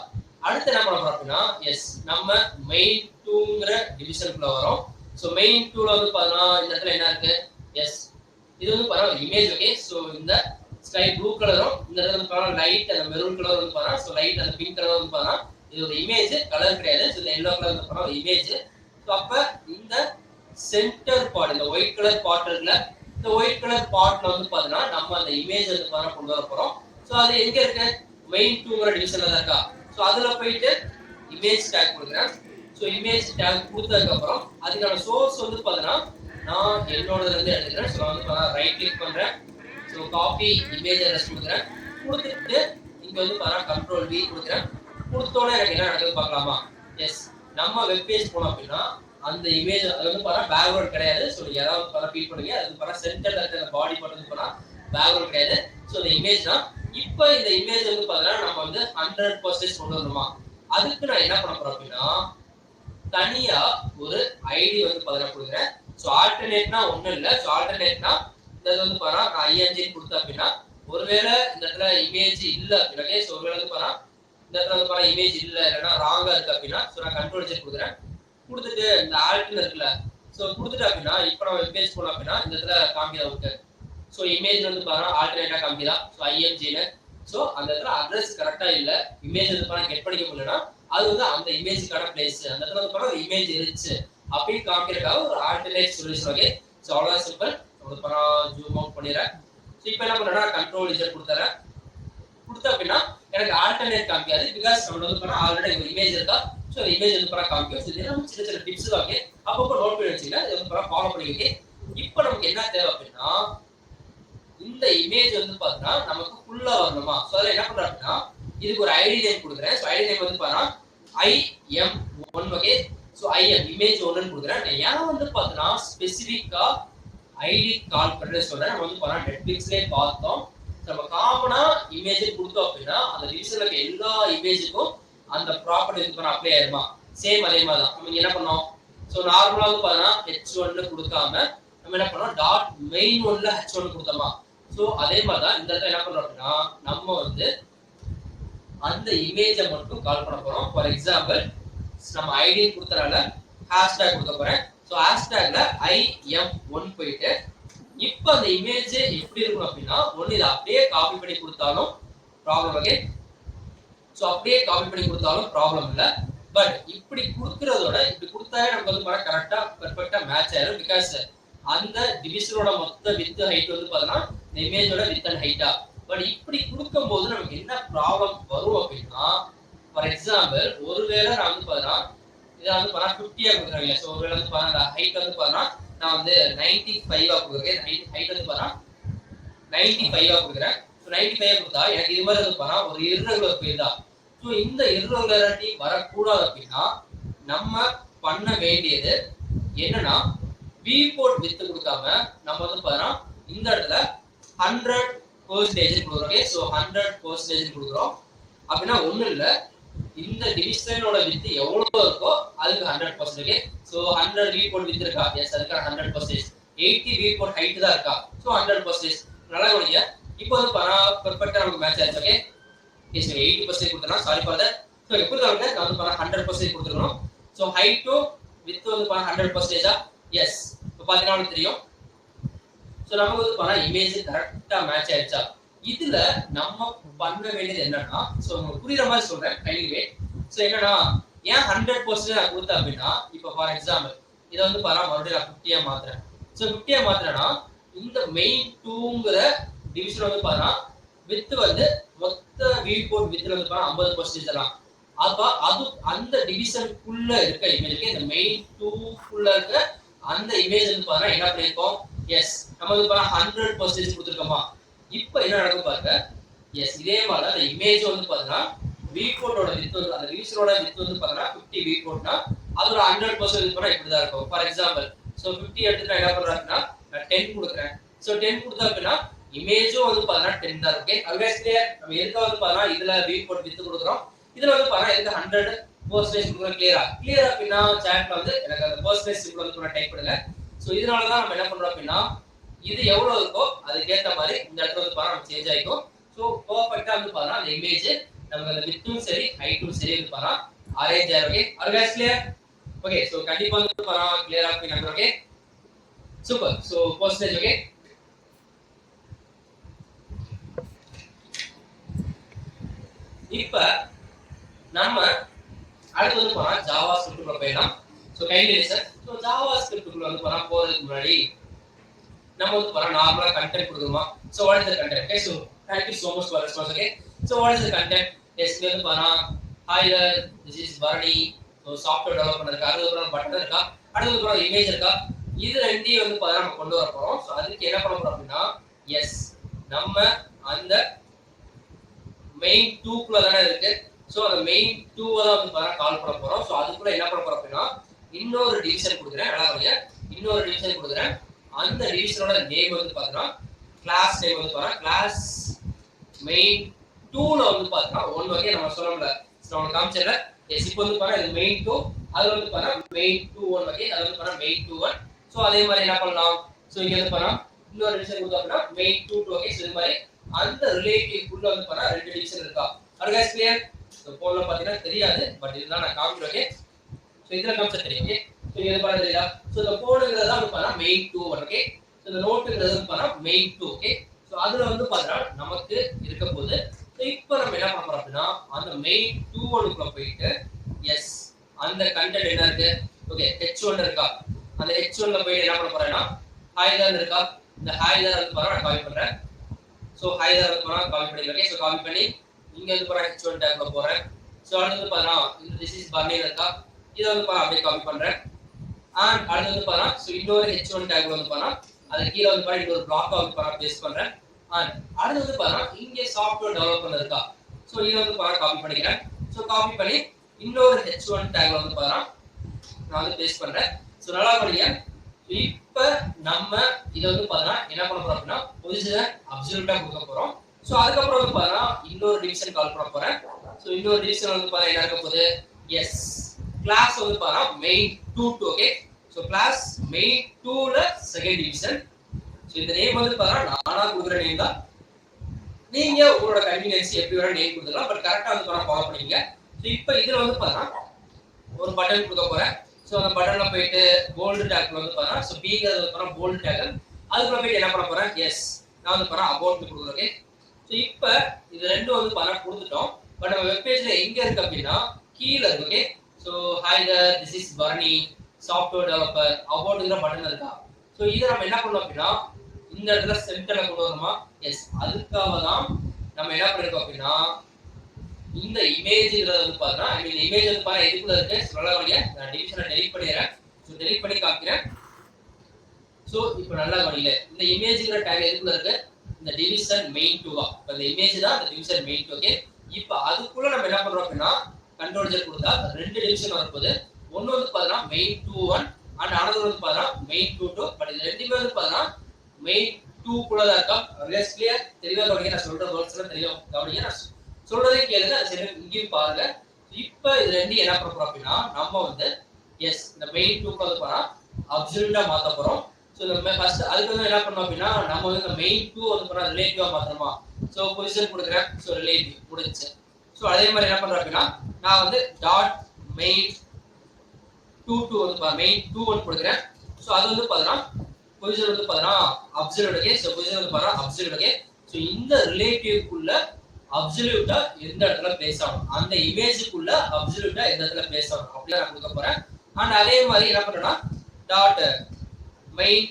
அடுத்து என்ன பண்ண போறோம் அப்படின்னா எஸ் நம்ம மெயின் 2ங்கற டிவிஷனுக்குள்ள வரோம். சோ மெயின் 2ல வந்து பாத்தீங்கன்னா இந்த இடத்துல என்ன இருக்கு எஸ் இது வந்து பாருங்க இமேஜ். ஓகே சோ இந்த ஸ்கை ப்ளூ கலரும் இந்த இடத்துல வந்து பாருங்க லைட் அந்த மெரூன் கலர் வந்து பாருங்க. சோ லைட் அந்த பிங்க் கலர் வந்து பாருங்க இது ஒரு இமேஜ் கலர் கிடையாது. சோ இந்த yellow கலர் வந்து பாருங்க இமேஜ். சோ அப்ப இந்த சென்டர் பார்ட் இந்த ஒயிட் கலர் பார்ட் இருக்குல இந்த ஒயிட் கலர் பார்ட்ல வந்து பாத்தீங்கன்னா நம்ம அந்த இமேஜ் வந்து பாருங்க கொண்டு வர போறோம். சோ அது எங்க இருக்கு மெயின் 2ங்கற டிவிஷன்ல தான் இருக்கா. சோ அதுல போயிட்டு இமேஜ் டேக் கொடுக்கிறேன். சோ இமேஜ் டேக் கொடுத்ததுக்கு அப்புறம் அதுக்கான சோர்ஸ் வந்து பாத்தீங்கன்னா நான் என்னோடதுல இருந்து எடுத்துக்கிறேன். சோ வந்து பாத்தீங்கன்னா ரைட் கிளிக் பண்றேன். சோ காப்பி இமேஜ் அட்ரஸ் கொடுக்கிறேன். கொடுத்துட்டு இங்க வந்து பாத்தீங்கன்னா கண்ட்ரோல் V கொடுக்கிறேன். கொடுத்தோட எனக்கு என்ன நடக்குது பார்க்கலாமா. எஸ் நம்ம வெப் பேஜ் போனோம் அப்படின்னா அந்த இமேஜ் அது வந்து பாத்தீங்கன்னா பேக்ரவுண்ட் கிடையாது. சோ நீங்க ஏதாவது பாத்தீங்கன்னா ஃபீல் பண்ணுவீங்க அது பாத்தீங்கன்னா சென்டர்ல இருக்க அந்த பாடி பார்ட் வந்து பாத்தீங்கன்னா பேக்ரவுண்ட் கிடையாது. சோ இந்த இமேஜ் தான். இப்போ இந்த இமேஜ் வந்து பாத்தீங்கன்னா நம்ம வந்து 100% கொண்டு வரணுமா அதுக்கு நான் என்ன பண்ண போறேன் அப்படின்னா தனியா ஒரு ஐடி வந்து பாத்தீங்கன்னா கொடுக்குறேன். சோ ஆல்டர்னேட்னா ஒண்ணும் இல்ல. சோ ஆல்டர்னேட்னா இது வந்து பாத்தீங்கன்னா நான் ING கொடுத்தேன் அப்படின்னா ஒருவேளை இந்த இடத்துல இமேஜ் இல்ல அப்படின்னா சோ ஒருவேளை வந்து பாத்தீங்கன்னா இந்த இடத்துல வந்து பாத்தீங்கன்னா இமேஜ் இல்ல இல்லைன்னா ராங்கா இருக்கு அப்படின்னா சோ நான் கண்ட்ரோல் Z கொடுக்குறேன். கொடுத்துட்டு இந்த ஆல்ட்னு இருக்குல்ல சோ கொடுத்துட்டு அப்படின்னா இப்போ நம்ம வெப் பேஜ் போனோம் அப்படின்னா இந்த இடத்துல காமிக்குதா இருக்கு. சோ இமேஜ் வந்து பாருங்க ஆல்டர்னேட்டா காமிக்குதா. சோ ING னு சோ அந்த இடத்துல அட்ரஸ் கரெக்ட்டா இல்ல இமேஜ் வந்து பாருங்க கெட் பண்ணிக்க முடியலனா அது வந்து அந்த இமேஜ்க்கான பிளேஸ் அந்த இடத்துல வந்து பாருங்க இமேஜ் இருந்துச்சு அப்படி காமிக்கிறதுக்காக ஒரு ஆல்டர்னேட் சொல்யூஷன். ஓகே சோ அவ்வளவுதான் சிம்பிள். உங்களுக்கு பாருங்க ஜூம் அவுட் பண்ணிடுறேன். சோ இப்போ என்ன பண்றேன்னா கண்ட்ரோல் Z கொடுத்துறேன். கொடுத்தா அப்படின்னா எனக்கு ஆல்டர்னேட் காமிக்காது பிகாஸ் நம்ம வந்து பாருங்க ஆல்ரெடி ஒரு இமேஜ் இருக்கா. சோ இமேஜ் வந்து பாருங்க காமிக்கும். சோ இதெல்லாம் சின்ன சின்ன டிப்ஸ் தான். ஓகே அப்பப்போ நோட் பண்ணி வச்சுங்க. இது வந்து பாருங்க ஃபாலோ பண்ணிக்கங்க. இப்போ நமக்கு என்ன தேவை அப்படின்னா இந்த இமேஜ் வந்து பாத்தீங்கன்னா நமக்கு ஃபுல்லா வரணுமா. சோ அதெல்லாம் என்ன பண்றோம் அப்படின்னா இதுக்கு ஒரு ஐடி நேம் கொடுக்குறேன். ஸோ ஐடி நேம் வந்து பார்த்தா IM1. Okay, so IM image 1ன்னு கொடுக்குறேன். நான் ஏன் வந்து பார்த்தீங்கன்னா ஸ்பெசிஃபிக்கா ஐடி கால் பண்ணி சொல்றேன். நம்ம வந்து பார்த்தா நெட்ஃபிளிக்ஸ்லேயே பார்த்தோம். நம்ம காமனா இமேஜ் கொடுத்தோம் அப்படின்னா அந்த டிவிஷன்ல இருக்க எல்லா இமேஜுக்கும் அந்த ப்ராப்பர்ட்டி வந்து பண்ண அப்ளை ஆயிருமா? சேம் அதே மாதிரி தான். நம்ம என்ன பண்ணோம்? ஸோ நார்மலா வந்து பார்த்தீங்கன்னா H1 கொடுக்காம நம்ம என்ன பண்ணோம்? டாட் மெயின் ஒன்ல H1 கொடுத்தோமா? ஸோ அதே மாதிரி தான் இந்த இடத்துல என்ன பண்றோம் அப்படின்னா நம்ம வந்து அந்த இமேஜை மட்டும் கால் பண்ண போறோம். ஃபார் எக்ஸாம்பிள் நம்ம ஐடி கொடுத்தனால ஹேஷ்டேக் கொடுக்க போறேன். ஸோ ஹேஷ்டேக்ல IM1 போயிட்டு இப்போ அந்த இமேஜ் எப்படி இருக்கும் அப்படின்னா ஒன்று இதை அப்படியே காப்பி பண்ணி கொடுத்தாலும் ப்ராப்ளம். ஓகே, ஸோ அப்படியே காப்பி பண்ணி கொடுத்தாலும் ப்ராப்ளம் இல்லை. பட் இப்படி கொடுக்கறதோட இப்படி கொடுத்தாலே நமக்கு வந்து கரெக்டா பெர்ஃபெக்டா மேட்ச் ஆயிடும். பிகாஸ் அந்த டிவிஷனோட மொத்த வித் ஹைட் வந்து பார்த்தீங்கன்னா இந்த இமேஜோட வித் அண்ட் ஹைட்டா. பட் இப்படி கொடுக்கும் போது நமக்கு என்ன ப்ராப்ளம் வரும் அப்படின்னா ஃபார் எக்ஸாம்பிள் ஒருவேளை நான் வந்து பார்த்தீங்கன்னா இதை வந்து பார்த்தா 50 கொடுக்குறாங்க. ஸோ ஒருவேளை வந்து பார்த்தா ஹைட் வந்து பார்த்தீங்கன்னா நான் வந்து 95 கொடுக்குறேன். ஹைட் வந்து பார்த்தா 95 கொடுக்குறேன். ஸோ 95 கொடுத்தா எனக்கு இது மாதிரி வந்து பார்த்தா ஒரு இர்ரெகுலர் பேர் தான். ஸோ இந்த இர்ரெகுலாரிட்டி வரக்கூடாது அப்படின்னா நம்ம பண்ண வேண்டியது என்னன்னா வியூபோர்ட் வித் கொடுக்காம நம்ம வந்து பார்த்தா இந்த இடத்துல 100% கொடுக்குறோம். ஸோ 100% கொடுக்குறோம் அப்படின்னா ஒன்றும் இல்லை, இந்த டிவிஷனோட வித் எவ்வளவு இருக்கோ அதுக்கு 100%. ஸோ 100 வியூபோர்ட் வித் இருக்கா? எஸ், அதுக்கு 100%. 80 வியூபோர்ட் ஹைட் தான் இருக்கா? ஸோ 100%. நல்லா கவனிங்க. இப்போ வந்து பெர்ஃபெக்ட்டா நமக்கு மேட்ச் ஆயிடுச்சு. ஓகே, ஸோ 80% கொடுத்தனா சாரி ஃபார் தட். ஸோ எப்படி தான் நான் வந்து 100% கொடுத்துருக்கணும். ஸோ ஹைட்டும் வித் வந்து 100%. எஸ், இப்போ பார்த்தீங்கன்னா தெரியும். ஸோ நமக்கு வந்து இமேஜ் கரெக்டா மேட்ச் ஆயிடுச்சா? இதுல நம்ம பண்ண வேண்டியது என்னன்னா, ஸோ உங்களுக்கு புரியுற மாதிரி சொல்றேன் கையிலே. ஸோ என்னன்னா ஏன் 100% நான் கொடுத்தேன் அப்படின்னா இப்போ ஃபார் எக்ஸாம்பிள் இதை வந்து மறுபடியும் நான் 50 மாத்துறேன். ஸோ 50 மாத்துறேன்னா இந்த மெயின் 2ங்கிற டிவிஷன் வந்து வித் வந்து மொத்த வியூபோர்ட் வித்ல வந்து 50% தான். அப்ப அது அந்த டிவிஷனுக்குள்ள இருக்க இமேஜ்க்கு இந்த மெயின் 2க்குள்ள இருக்க அந்த இமேஜ் வந்து என்ன பண்ணிருக்கோம்? எஸ், நம்ம வந்து 100% கொடுத்துருக்கோமா? இப்போ என்ன நடக்கும் பாருங்க. எஸ், இதே மாதிரி அந்த இமேஜ் வந்து பாத்தீங்கன்னா வியூபோர்ட்டோட வித் வந்து அந்த டிவிஷனோட வித் வந்து பாத்தீங்கன்னா 50 வியூபோர்ட்னா அதோட 100% பண்ணா இப்படிதான் இருக்கும். ஃபார் எக்ஸாம்பிள் ஸோ 50 எடுத்து நான் என்ன பண்றேன்னா நான் 10 கொடுக்குறேன். ஸோ 10 கொடுத்தா அப்படின்னா இமேஜும் வந்து பாத்தீங்கன்னா 10 தான். Okay, always clear. நம்ம எதுக்கு வந்து பாத்தீங்கன்னா இதுல வியூபோர்ட் வித் கொடுக்குறோம், இதுல வந்து பாத்தீங்கன்னா எதுக்கு 100% கொடுக்குறோம். கிளியரா அப்படின்னா சாட்ல வந்து எனக்கு அந்த பெர்சன்டேஜ் சிம்பிள் வந்து டைப் பண்ணுங்க. ஸோ இதனாலதான் நம்ம என்ன பண்றோம் அப்படின்னா இது எவ்வளவு இருக்கோ அதுக்கேற்ற மாதிரி இந்த இடத்துல வந்து நம்ம சேஞ்ச் ஆகிக்கும். ஸோ பர்ஃபெக்டா வந்து பாத்தீங்கன்னா அந்த இமேஜ் நமக்கு அந்த வித்தும் சரி ஹைட்டும் சரி வந்து பாத்தீங்கன்னா அரேஞ்ச் ஆயிரும். Okay, always clear. Okay, so கண்டிப்பா வந்து பாத்தீங்கன்னா கிளியரா இருக்கு number. Okay, super. So percentage. Okay, இப்ப நம்ம அடுத்து வந்து ஜாவா ஸ்கிரிப்ட்குள்ள போயிடலாம். So kindly listen. So Java ஸ்கிரிப்ட்குள்ள வந்து போறதுக்கு முன்னாடி நம்ம வந்து நார்மலா கண்டென்ட் கொடுக்கணுமா? So what is the content? Okay, so thank you so much for response. Okay, so what is the content? Yes, இங்க வந்து hi there, this is Bharani. So software development இருக்கா, அதுக்கப்புறம் பட்டன் இருக்கா, அடுத்ததுக்கப்புறம் இமேஜ் இருக்கா. இது ரெண்டையும் வந்து நம்ம கொண்டு வர போறோம். ஸோ அதுக்கு என்ன பண்ண போறோம் அப்படின்னா எஸ் நம்ம அந்த மெயின் 2க்குள்ள தானே இருக்கு. ஸோ அந்த மெயின் 2 தான் வந்து கால் பண்ண போறோம். ஸோ அதுக்குள்ள என்ன பண்ண போறோம் அப்படின்னா இன்னொரு டிவிஷன் கொடுக்குறேன். நல்லா இன்னொரு டிவிஷன் கொடுக்குறேன். அந்த டிவிஷனோட நேம் வந்து பாத்தீங்கன்னா கிளாஸ் நேம் வந்து கிளாஸ் மெயின் 2ல வந்து பாத்தீங்கன்னா ஒன் வகை நம்ம சொல்லல. நான் காமிச்சல. எஸ், இப்போ வந்து இது மெயின் 2, அது வந்து மெயின் 2 ஒன் வகை, அது வந்து மெயின் 2 1. ஸோ அதே மாதிரி என்ன பண்ணலாம்? ஸோ இங்க வந்து இன்னொரு டிவிஷன் கொடுத்தா அப்படின்னா மெயின் 2 2 ஓகே. ஸோ இது மாதிரி அந்த ரிலேட்டிவ் குள்ள வந்து ரெண்டு டிவிஷன் இருக்கா? அது गाइस கிளியர்? ஸோ போன்ல பாத்தீங்கன்னா தெரியாது, பட் இதுதான் நான் காமிக்கிறேன். ஓகே, ஸோ இதுல காமிச்சா தெரியும். ஓகே, ஸோ இது பாருங்க தெரியுதா? ஸோ இந்த போனுங்கிறது தான் வந்து மெயின் 2 ஓகே. ஸோ இந்த நோட்டுங்கிறது வந்து மெயின் 2 ஓகே. ஸோ அதுல வந்து பாத்தீங்கன்னா நமக்கு இருக்க போது. ஸோ இப்போ நம்ம என்ன பண்ண போறோம் அப்படின்னா அந்த மெயின் 2 ஒன்னுக்குள்ள போயிட்டு எஸ் அந்த கண்டென்ட் என்ன இருக்கு? ஓகே, H1 இருக்கா? அந்த H1ல போய் என்ன பண்ண போறேன்னா ஹாய் தேர் இருக்கா? இந்த ஹாய் தேர் வந்து நான் காப்பி பண்றேன். ஸோ ஹாய் தேர் வந்து காப்பி பண்ணிக்கிறேன். ஓகே, ஸோ காப்பி பண்ணி இங்க வந்து H1 டேக்ல போறேன். ஸோ அடுத்து பாத்தீங்கன்னா இந்த திஸ் இஸ் பர்னி இருக்கா? இதை வந்து அப்படியே காப்பி பண்றேன். அண்ட் அடுத்து வந்து பாத்தீங்கன்னா ஸோ இன்னொரு H1 டேக்ல வந்து அது கீழே வந்து இன்னொரு பிளாக் வந்து பேஸ்ட் பண்றேன். அண்ட் அடுத்து வந்து இங்க சாஃப்ட்வேர் டெவலப்மெண்ட் இருக்கா? ஸோ இதை வந்து பாருங்க காப்பி பண்ணிக்கிறேன். ஸோ காப்பி பண்ணி இன்னொரு h1 டேக்ல வந்து பாருங்க நான் வந்து பேஸ்ட் பண்றேன். ஸோ நல்லா படிங்க. இப்போ நம்ம இதை வந்து பாருங்க என்ன பண்ண போறோம் அப்படின்னா பொசிஷன் அப்சல்யூட்டா கொடுக்க போறோம். ஸோ அதுக்கப்புறம் வந்து பாருங்க இன்னொரு டிவிஷன் கால் பண்ண போறேன். ஸோ இன்னொரு டிவிஷன் வந்து பாருங்க என்ன இருக்க போகுது, எஸ் கிளாஸ் வந்து பாருங்க main 2 okay. So class main 2ல செகண்ட் டிவிஷன். ஸோ இந்த நேம் வந்து பாருங்க நானா கொடுக்குற நேம் தான். நீங்க உங்களோட கன்வீனியன்ஸ் எப்படி வேணா நேம் கொடுத்துக்கலாம், பட் கரெக்டா வந்து பாருங்க ஃபாலோ பண்ணிக்கங்க. ஸோ இப்போ இதுல வந்து பாருங்க ஒரு பட்டன் கொடுக்க போறேன். ஸோ அந்த பட்டன்ல போயிட்டு போல்டு டேக்ல வந்து பாருங்க. ஸோ பிங்கிறது வந்து பாருங்க போல்டு டேக். அதுக்குள்ள போயிட்டு என்ன பண்ண போறேன், எஸ் நான் வந்து பாருங்க அபவுட் கொடுக்குறேன் ஓகே. ஸோ இப்போ இது ரெண்டும் வந்து பாருங்க கொடுத்துட்டோம். பட் நம்ம வெப் பேஜ்ல எங்க இருக்கு அப்படின்னா கீழ இருக்கு okay. So hi there, this is Barney, software developer, அபவுட்ங்கிற பட்டன் இருக்கா. ஸோ இதை நம்ம என்ன பண்ணோம் அப்படின்னா இந்த இடத்துல சென்டர்ல கொண்டு வரணுமா, எஸ் அதுக்காக தான் நம்ம என்ன பண்ணிருக்கோம் அப்படின்னா இந்த இமேஜ்ங்கிறது வந்து பாத்தீங்கன்னா இந்த இமேஜ் வந்து பாருங்க எதுக்குள்ள இருக்கு சொல்லலாம்ங்க. நான் டிவிஷனை டெலீட் பண்ணிடுறேன். ஸோ டெலீட் பண்ணி காமிக்கிறேன். ஸோ இப்போ நல்லா கவனிங்க, இந்த இமேஜ்ங்கிற டேக் எதுக்குள்ள இருக்கு, இந்த டிவிஷன் மெயின் 2 இப்போ இந்த இமேஜ் தான் இந்த டிவிஷன் மெயின் 2 ஓகே. இப்போ அதுக்குள்ள நம்ம என்ன பண்றோம் அப்படின்னா கண்ட்ரோல் ஜெட் கொடுத்தா ரெண்டு டிவிஷன் வரப்போகுது. ஒன்னு வந்து பாத்தீங்கன்னா மெயின் 2.1 அண்ட் அனதர் வந்து பாத்தீங்கன்னா மெயின் 2.2. பட் இது ரெண்டுமே வந்து பாத்தீங்கன்னா மெயின் 2 குள்ள தான் இருக்கா. ரிலேஸ் கிளியர் தெளிவா கவனிங்க. நான் சொல்ற வேர்ட்ஸ் எல்லாம் தெளிவா கவனிங்க. நான் சொல்றதே கேளுங்க. அது சரி இங்கேயும் பாருங்க. இப்போ இது ரெண்டு என்ன பண்ண போறோம் அப்படின்னா நம்ம வந்து எஸ் இந்த மெயின் 2 குள்ள வந்து பாத்தீங்கன்னா அப்சல்யூட்டா மாத்த போறோம். ஸோ நம்ம ஃபர்ஸ்ட் அதுக்கு வந்து என்ன பண்ணோம் அப்படின்னா நம்ம வந்து இந்த மெயின் 2 வந்து பாத்தீங்கன்னா ரிலேட்டிவா மாத்தணுமா. ஸோ பொசிஷன் கொடுக்குறேன். ஸோ ரிலேட்டிவ் முடிஞ்சு. ஸோ அதே மாதிரி என்ன பண்றேன் அப்படின்னா நான் வந்து டாட் மெயின் 2 வந்து மெயின் 2 கொடுக்குறேன். ஸோ அது வந்து பாத்தீங்கன்னா பொசிஷன் வந்து பாத்தீங்கன்னா அப்சல்யூட் ஓகே. ஸோ பொசிஷன் வந்து பாத்தீங்கன்னா அப்சல்யூட் ஓகே. ஸோ இந்த ரிலேட்டிவ்க்குள்ள அப்சல்யூட்டா எந்த இடத்துல பிளேஸ் ஆகும், அந்த இமேஜுக்குள்ள அப்சல்யூட்டா எந்த இடத்துல பிளேஸ் ஆகும் அப்படியே நான் கொடுக்க போறேன். அண்ட் அதே மாதிரி என்ன பண்றேன்னா டாட் மெயின்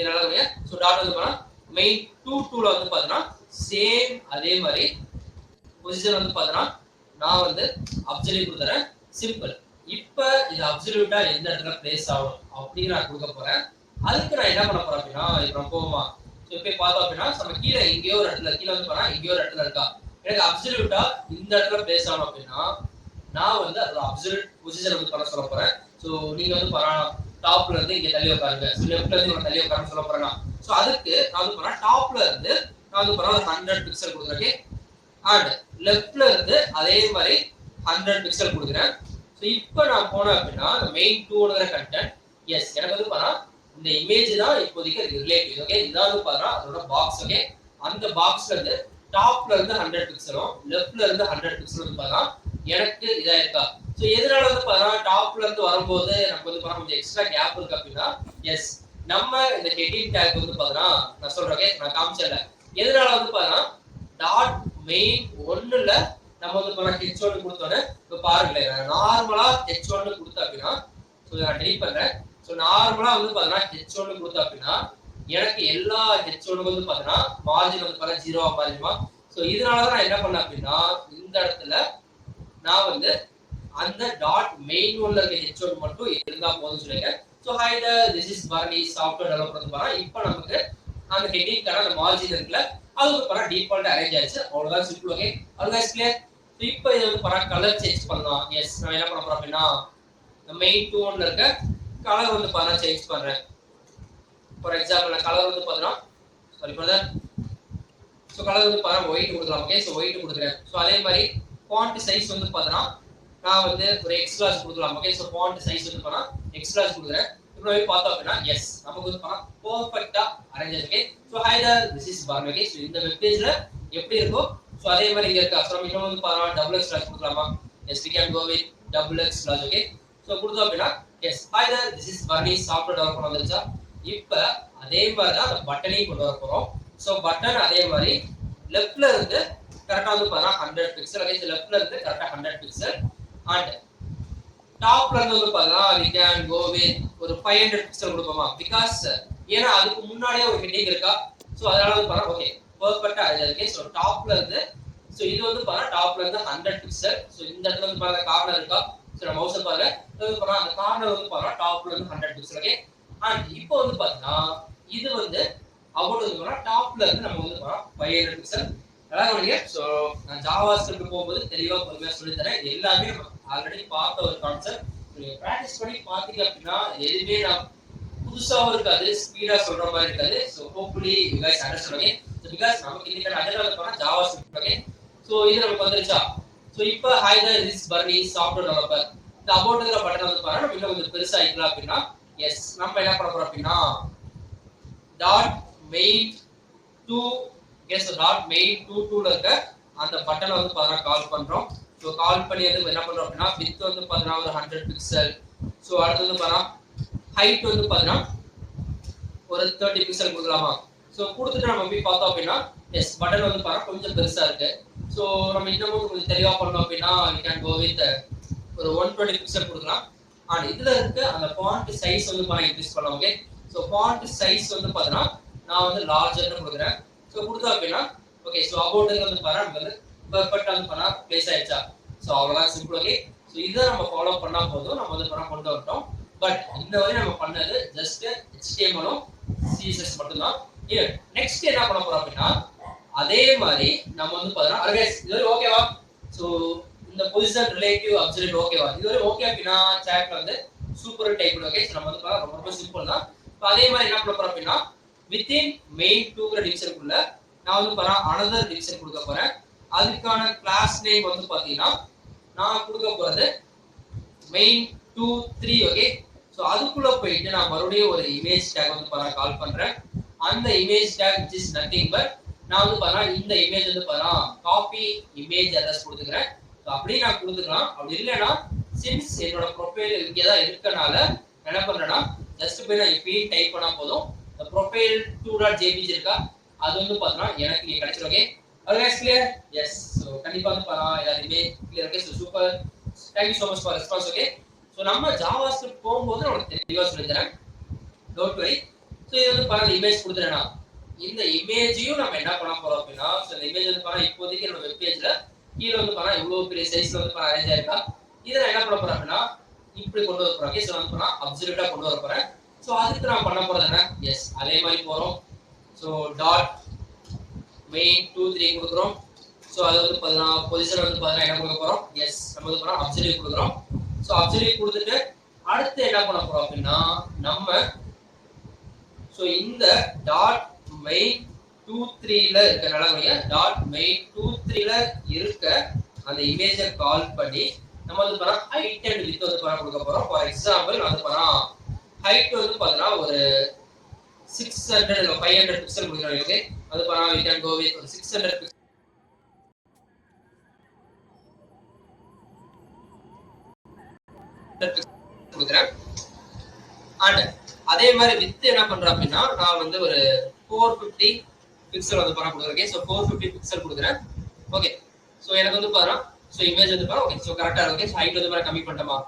என்னங்க. ஸோ டாட் வந்து பாத்தீங்கன்னா மெயின் 2.2ல வந்து பாத்தீங்கன்னா சேம் அதே மாதிரி பொசிஷன் வந்து பாத்தீங்கன்னா நான் வந்து அப்சல்யூட் கொடுத்துறேன். சிம்பிள். இப்ப இது அப்சல்யூட்டா எந்த இடத்துல பிளேஸ் ஆகும் அப்படின்னு நான் கொடுக்க போறேன். அதுக்கு நான் என்ன பண்ண போறேன் அப்படின்னா இப்போ நம்ம போவோமா. ஸோ இப்போ பார்த்தோம் அப்படின்னா நம்ம கீழே எங்கேயோ ஒரு இடத்துல கீழே வந்து போனா எங்கேயோ ஒரு இடத்துல இருக்கா. எனக்கு அப்சல்யூட்டா இந்த இடத்துல பிளேஸ் ஆகணும் அப்படின்னா நான் வந்து அதோட அப்சல்யூட் பொசிஷன் வந்து பண்ண சொல்ல போறேன். ஸோ நீங்க வந்து டாப்ல இருந்து இங்க தள்ளி உட்காருங்க, லெஃப்ட்ல இருந்து இங்க தள்ளி உட்காருன்னு சொல்ல போறேன்னா ஸோ அதுக்கு நான் வந்து பண்ணா டாப்ல இருந்து நான் வந்து பண்ணா 100 பிக்சல் கொடுக்குறேன். அண்ட் லெஃப்ட்ல இருந்து அதே மாதிரி 100 பிக்சல் கொடுக்குறேன். ஸோ இப்போ நான் போனேன் அப்படின்னா மெயின் 2ங்கிற கண்டென்ட் எஸ் எனக்கு வந்து பாத்தா இந்த இமேஜ் தான் இப்போதைக்கு ரிலேட்டிவ் ஓகே. இதான் வந்து பாத்தா அதோட பாக்ஸ் ஓகே. அந்த பாக்ஸ்ல இருந்து டாப்ல இருந்து 100 பிக்சலும் லெஃப்ட்ல இருந்து 100 பிக்சல் வந்து பாத்தா எனக்கு இதா இருக்கா. ஸோ எதனால வந்து பாத்தா டாப்ல இருந்து வரும்போது நமக்கு வந்து பாத்தா கொஞ்சம் எக்ஸ்ட்ரா கேப் இருக்கு அப்படின்னா எஸ் நம்ம இந்த ஹெட்டிங் டேக் வந்து பாத்தா நான் சொல்றேன் நான் காமிச்சல எதனால வந்து பாத்தா டாட் மெயின் 1ல நம்ம வந்து பாத்தா h1 கொடுத்தோன்னே இப்போ பாருங்களேன் நார்மலா h1 கொடுத்தா அப்படின்னா ஸோ நான் டெலிட் பண்றேன். ஸோ நார்மலா வந்து பாத்தீங்கன்னா h1 கொடுத்தா அப்படின்னா எனக்கு எல்லா h1 வந்து பாத்தீங்கன்னா மார்ஜின் வந்து பாத்தீங்கன்னா 0 மாறிடுமா. ஸோ இதனாலதான் நான் என்ன பண்ணேன் அப்படின்னா இந்த இடத்துல நான் வந்து அந்த டாட் மெயின் 1ல இருக்க h1 மட்டும் இருந்தா போதும்னு சொல்லிருக்கேன். So hi there, this is Barney, software developer வந்து பாத்தீங்கன்னா இப்போ நமக்கு அந்த ஹெட்டிங்கான அந்த மார்ஜின் இருக்குல்ல அது வந்து பாத்தீங்கன்னா டிஃபால்ட் அரேஞ்ச் ஆயிடுச்சு. அவ்வளவுதான் சிம்பிள் ஓகே. Always clear. இப்போ இது வந்து பாத்தீங்கன்னா கலர் சேஞ்ச் பண்ணலாம். எஸ் நான் என்ன பண்ண போறேன் அப்படின்னா மெயின் 2.1ல இருக்க கலர் வந்து பாத்தீங்கன்னா சேஞ்ச் பண்றேன். ஃபார் எக்ஸாம்பிள் நான் கலர் வந்து பாத்தீங்கன்னா சாரி பிரதர். ஸோ கலர் வந்து பாத்தீங்கன்னா ஒயிட் கொடுக்கலாம் ஓகே. ஸோ ஒயிட் கொடுக்குறேன். ஸோ அதே மாதிரி ஃபாண்ட் சைஸ் வந்து பாத்தீங்கன்னா நான் வந்து ஒரு எக்ஸ் கிளாஸ் கொடுக்கலாம் ஓகே. ஸோ ஃபாண்ட் சைஸ் வந்து பாத்தீங்கன்னா எக்ஸ் கிளாஸ் கொடுக்குறேன். இப்போ பார்த்தோம் அப்படின்னா எஸ் நமக்கு வந்து பாத்தீங்கன்னா பெர்ஃபெக்ட்டா அரேஞ்ச் ஆயிருக்கு. So hi there, this is Bharani okay. So இந்த வெப் பேஜ்ல எப்படி இருக்கோ ஸோ அதே மாதிரி இங்க இருக்கா. ஸோ இன்னும் வந்து பாத்தீங்கன்னா டபுள் எக்ஸ் கிளாஸ் கொடுக்கலாமா. Yes we can go with double X class okay. So கொடுத்தோம் அப்படின்னா yes hi there, this is Barney, software developer வந்துருச்சா. இப்போ அதே மாதிரி தான் அந்த பட்டனையும் கொண்டு வர போறோம். ஸோ பட்டன் அதே மாதிரி லெஃப்ட்ல இருந்து கரெக்டா வந்து பாத்தீங்கன்னா 100 பிக்சல் ஓகே. ஸோ லெஃப்ட்ல இருந்து கரெக்டா 100 பிக்சல் அண்ட் டாப்ல இருந்து வந்து பாத்தீங்கன்னா we can go with ஒரு 500 பிக்சல் கொடுப்போமா. பிகாஸ் ஏன்னா அதுக்கு முன்னாடியே ஒரு ஹெட்டிங் இருக்கா. ஸோ அதனால வந்து பாத்தீங்கன்னா ஓகே பெர்ஃபெக்ட்டா இருக்கு. ஸோ டாப்ல இருந்து ஸோ இது வந்து பாத்தீங்கன்னா டாப்ல இருந்து 100 பிக்சல். ஸோ இந்த இடத்துல வந்து பாத்தீங்கன்னா கார்னர் இருக்கா. ஸோ நம்ம மவுஸை பாருங்க வந்து பாத்தீங்கன்னா அந்த கார்னர் வந்து பாத்தீங்கன்னா டாப்ல இருந்து 100 பிக்சல் ஓகே. அண்ட் இப்போ வந்து பாத்தீங்கன்னா இது வந்து அபவுட் வந்து பாத்தீங்கன்னா டாப்ல இருந்து நம்ம வந்து பாத்தீங்கன்னா 500 பிக்சல் ஸோ நான் ஜாவா ஸ்கிரிப்ட் போகும்போது தெளிவாக பொறுமையாக சொல்லித்தரேன். எல்லாமே நம்ம ஆல்ரெடி பார்த்த ஒரு கான்செப்ட். நீங்கள் ப்ராக்டிஸ் பண்ணி பார்த்தீங்க அப்படின்னா எதுவுமே நான் புதுசாகவும் இருக்காது, ஸ்பீடாக சொல்கிற மாதிரி இருக்காது. So hopefully you guys understand. So because நமக்கு இன்னைக்கு அஜெண்டாவில் போனால் ஜாவா ஸ்கிரிப்ட் ஓகே. ஸோ இது நமக்கு வந்துருச்சா. ஸோ இப்போ ஹைதர் ரிஸ் பர்னி சாஃப்ட்வேர் டெவலப்பர் இந்த அபவுட்ங்கிற பட்டன் வந்து பாருங்க நம்ம இன்னும் கொஞ்சம் பெருசாக ஆகிக்கலாம் அப்படின்னா எஸ் நம்ம என்ன பண்ண போகிறோம் அப்படின்னா dot main to S dot main டூல இருக்க அந்த பட்டனை வந்து பார்த்தீங்கன்னா கால் பண்றோம். ஸோ கால் பண்ணி வந்து என்ன பண்றோம் அப்படின்னா வித் வந்து பார்த்தீங்கன்னா ஒரு 100 பிக்சல். ஸோ அடுத்து வந்து பார்த்தீங்கன்னா ஹைட் வந்து பார்த்தீங்கன்னா ஒரு 30 பிக்சல் கொடுக்கலாமா. ஸோ கொடுத்துட்டு நம்ம போய் பார்த்தோம் அப்படின்னா எஸ் பட்டன் வந்து பார்த்தா கொஞ்சம் பெருசா இருக்கு. ஸோ நம்ம இன்னமும் கொஞ்சம் தெளிவாக பண்ணோம் அப்படின்னா வி கேன் கோ வித் ஒரு 120 பிக்சல் கொடுக்கலாம். ஆனால் இதுல இருக்க அந்த ஃபாண்ட் சைஸ் வந்து பார்த்தா இன்க்ரீஸ் பண்ணலாம். ஓகே. ஸோ ஃபாண்ட் சைஸ் வந்து பார்த்தீங்கன்னா நான் வந்து லார்ஜர்னு கொடுக்குறேன். ஸோ கொடுத்தா அப்படின்னா ஓகே. ஸோ அபவுட் வந்து பாரு நமக்கு வந்து பெர்ஃபெக்டாக வந்து பண்ணா பிளேஸ் ஆயிடுச்சா. ஸோ அவ்வளோதான் சிம்பிள். ஓகே. ஸோ இதை நம்ம ஃபாலோ பண்ணா போதும் நம்ம வந்து பண்ண கொண்டு வரட்டும். பட் இந்த வரை நம்ம பண்ணது ஜஸ்ட் HTML-ம் CSS மட்டும்தான். நெக்ஸ்ட் என்ன பண்ண போறோம் அப்படின்னா அதே மாதிரி நம்ம வந்து பார்த்தீங்கன்னா இது ஓகேவா. ஸோ இந்த பொசிஷன் ரிலேட்டிவ் அப்சல்யூட் ஓகேவா. இதுவரை ஓகே அப்படின்னா சாட்ல வந்து சூப்பர் டைப். ஓகே. நம்ம வந்து ரொம்ப ரொம்ப சிம்பிள் தான். அதே மாதிரி என்ன பண்ண போறோம் அப்படின்னா வித்தின் மெயின் டூங்கிற டிவிஷனுக்குள்ள நான் வந்து அனதர் டிவிஷன் கொடுக்க போறேன். அதுக்கான கிளாஸ் நேம் வந்து பாத்தீங்கன்னா நான் கொடுக்க போறது மெயின் 2 3. ஓகே. ஸோ அதுக்குள்ள போயிட்டு நான் மறுபடியும் ஒரு இமேஜ் டேக் வந்து கால் பண்றேன். அந்த image take which is nothing but நான் வந்து இந்த இமேஜ் வந்து காப்பி இமேஜ் அட்ரஸ் கொடுத்துக்கிறேன். ஸோ அப்படியே நான் கொடுத்துக்கலாம். அப்படி இல்லைன்னா சின்ஸ் என்னோட ப்ரொஃபைல் இங்கே தான் இருக்கனால என்ன பண்றேன்னா ஜஸ்ட் போய் நான் இப்பயும் டைப் பண்ணா போதும். ப்ரொஃபைல் 2.jpg இருக்கா அது வந்து பார்த்தீங்கன்னா எனக்கு இங்கே கிடைச்சிரும். Okay. Alright clear. Yes. So கண்டிப்பாக வந்து பார்த்தா எல்லாருமே clear. Okay. So super. Thank you so much for response. Okay. So நம்ம ஜாவா ஸ்கிரிப்ட் போகும்போது நான் தெளிவாக சொல்லித்தரேன். Don't worry. ஸோ இது வந்து பார்த்தா இமேஜ் கொடுத்துறேன்னா இந்த இமேஜையும் நம்ம என்ன பண்ண போறோம் அப்படின்னா ஸோ இந்த இமேஜ் வந்து பார்த்தா இப்போதைக்கு நம்ம வெப் பேஜ்ல கீழே வந்து பார்த்தா இவ்வளோ பெரிய சைஸ்ல வந்து அரேஞ்ச் ஆயிருக்கா. இதை நான் என்ன பண்ண போறேன் அப்படின்னா இப்படி கொண்டு வர போறேன். ஓகே. ஸோ வந்து பார்த்தா அப்சல்யூட்டா கொண்டு வர போறேன். ஸோ அதுக்கு நான் பண்ண போறது என்ன எஸ் அதே மாதிரி போறோம். ஸோ டாட் மெயின் 2 3 கொடுக்குறோம். ஸோ அது வந்து பார்த்தீங்கன்னா பொசிஷன் வந்து பார்த்தீங்கன்னா என்ன கொடுக்க போறோம் எஸ் நம்ம வந்து பார்த்தா அப்சல்யூட் கொடுக்குறோம். ஸோ அப்சல்யூட் கொடுத்துட்டு அடுத்து என்ன பண்ண போறோம் அப்படின்னா நம்ம ஸோ இந்த டாட் மெயின் 2 3ல இருக்க நிலவரைய டாட் மெயின் 2 3ல இருக்க அந்த இமேஜை கால் பண்ணி நம்ம வந்து பார்த்தா ஹைட் அண்ட் வித் வந்து பார்த்தா கொடுக்க போறோம். ஃபார் எக்ஸாம்பிள் நான் வந்து பார்த்தா ஹைட் வந்து பார்த்தீங்கன்னா ஒரு 600 இல்ல 500 பிக்சல் கொடுக்குறோம். ஓகே. அது பார்த்தா we can go with ஒரு 600 பிக்சல் கொடுக்குறேன். அண்ட் அதே மாதிரி வித் என்ன பண்றேன் அப்படின்னா நான் வந்து ஒரு 450 பிக்சல் வந்து பார்த்தா கொடுக்குறேன். ஸோ 450 பிக்சல் கொடுக்குறேன். ஓகே. ஸோ எனக்கு வந்து பார்த்தா ஸோ இமேஜ் வந்து பார்த்தா ஓகே. ஸோ கரெக்டா இருக்கு. ஸோ ஹைட் வந்து பார்த்தா கம்மி பண்ணிட்டோமா.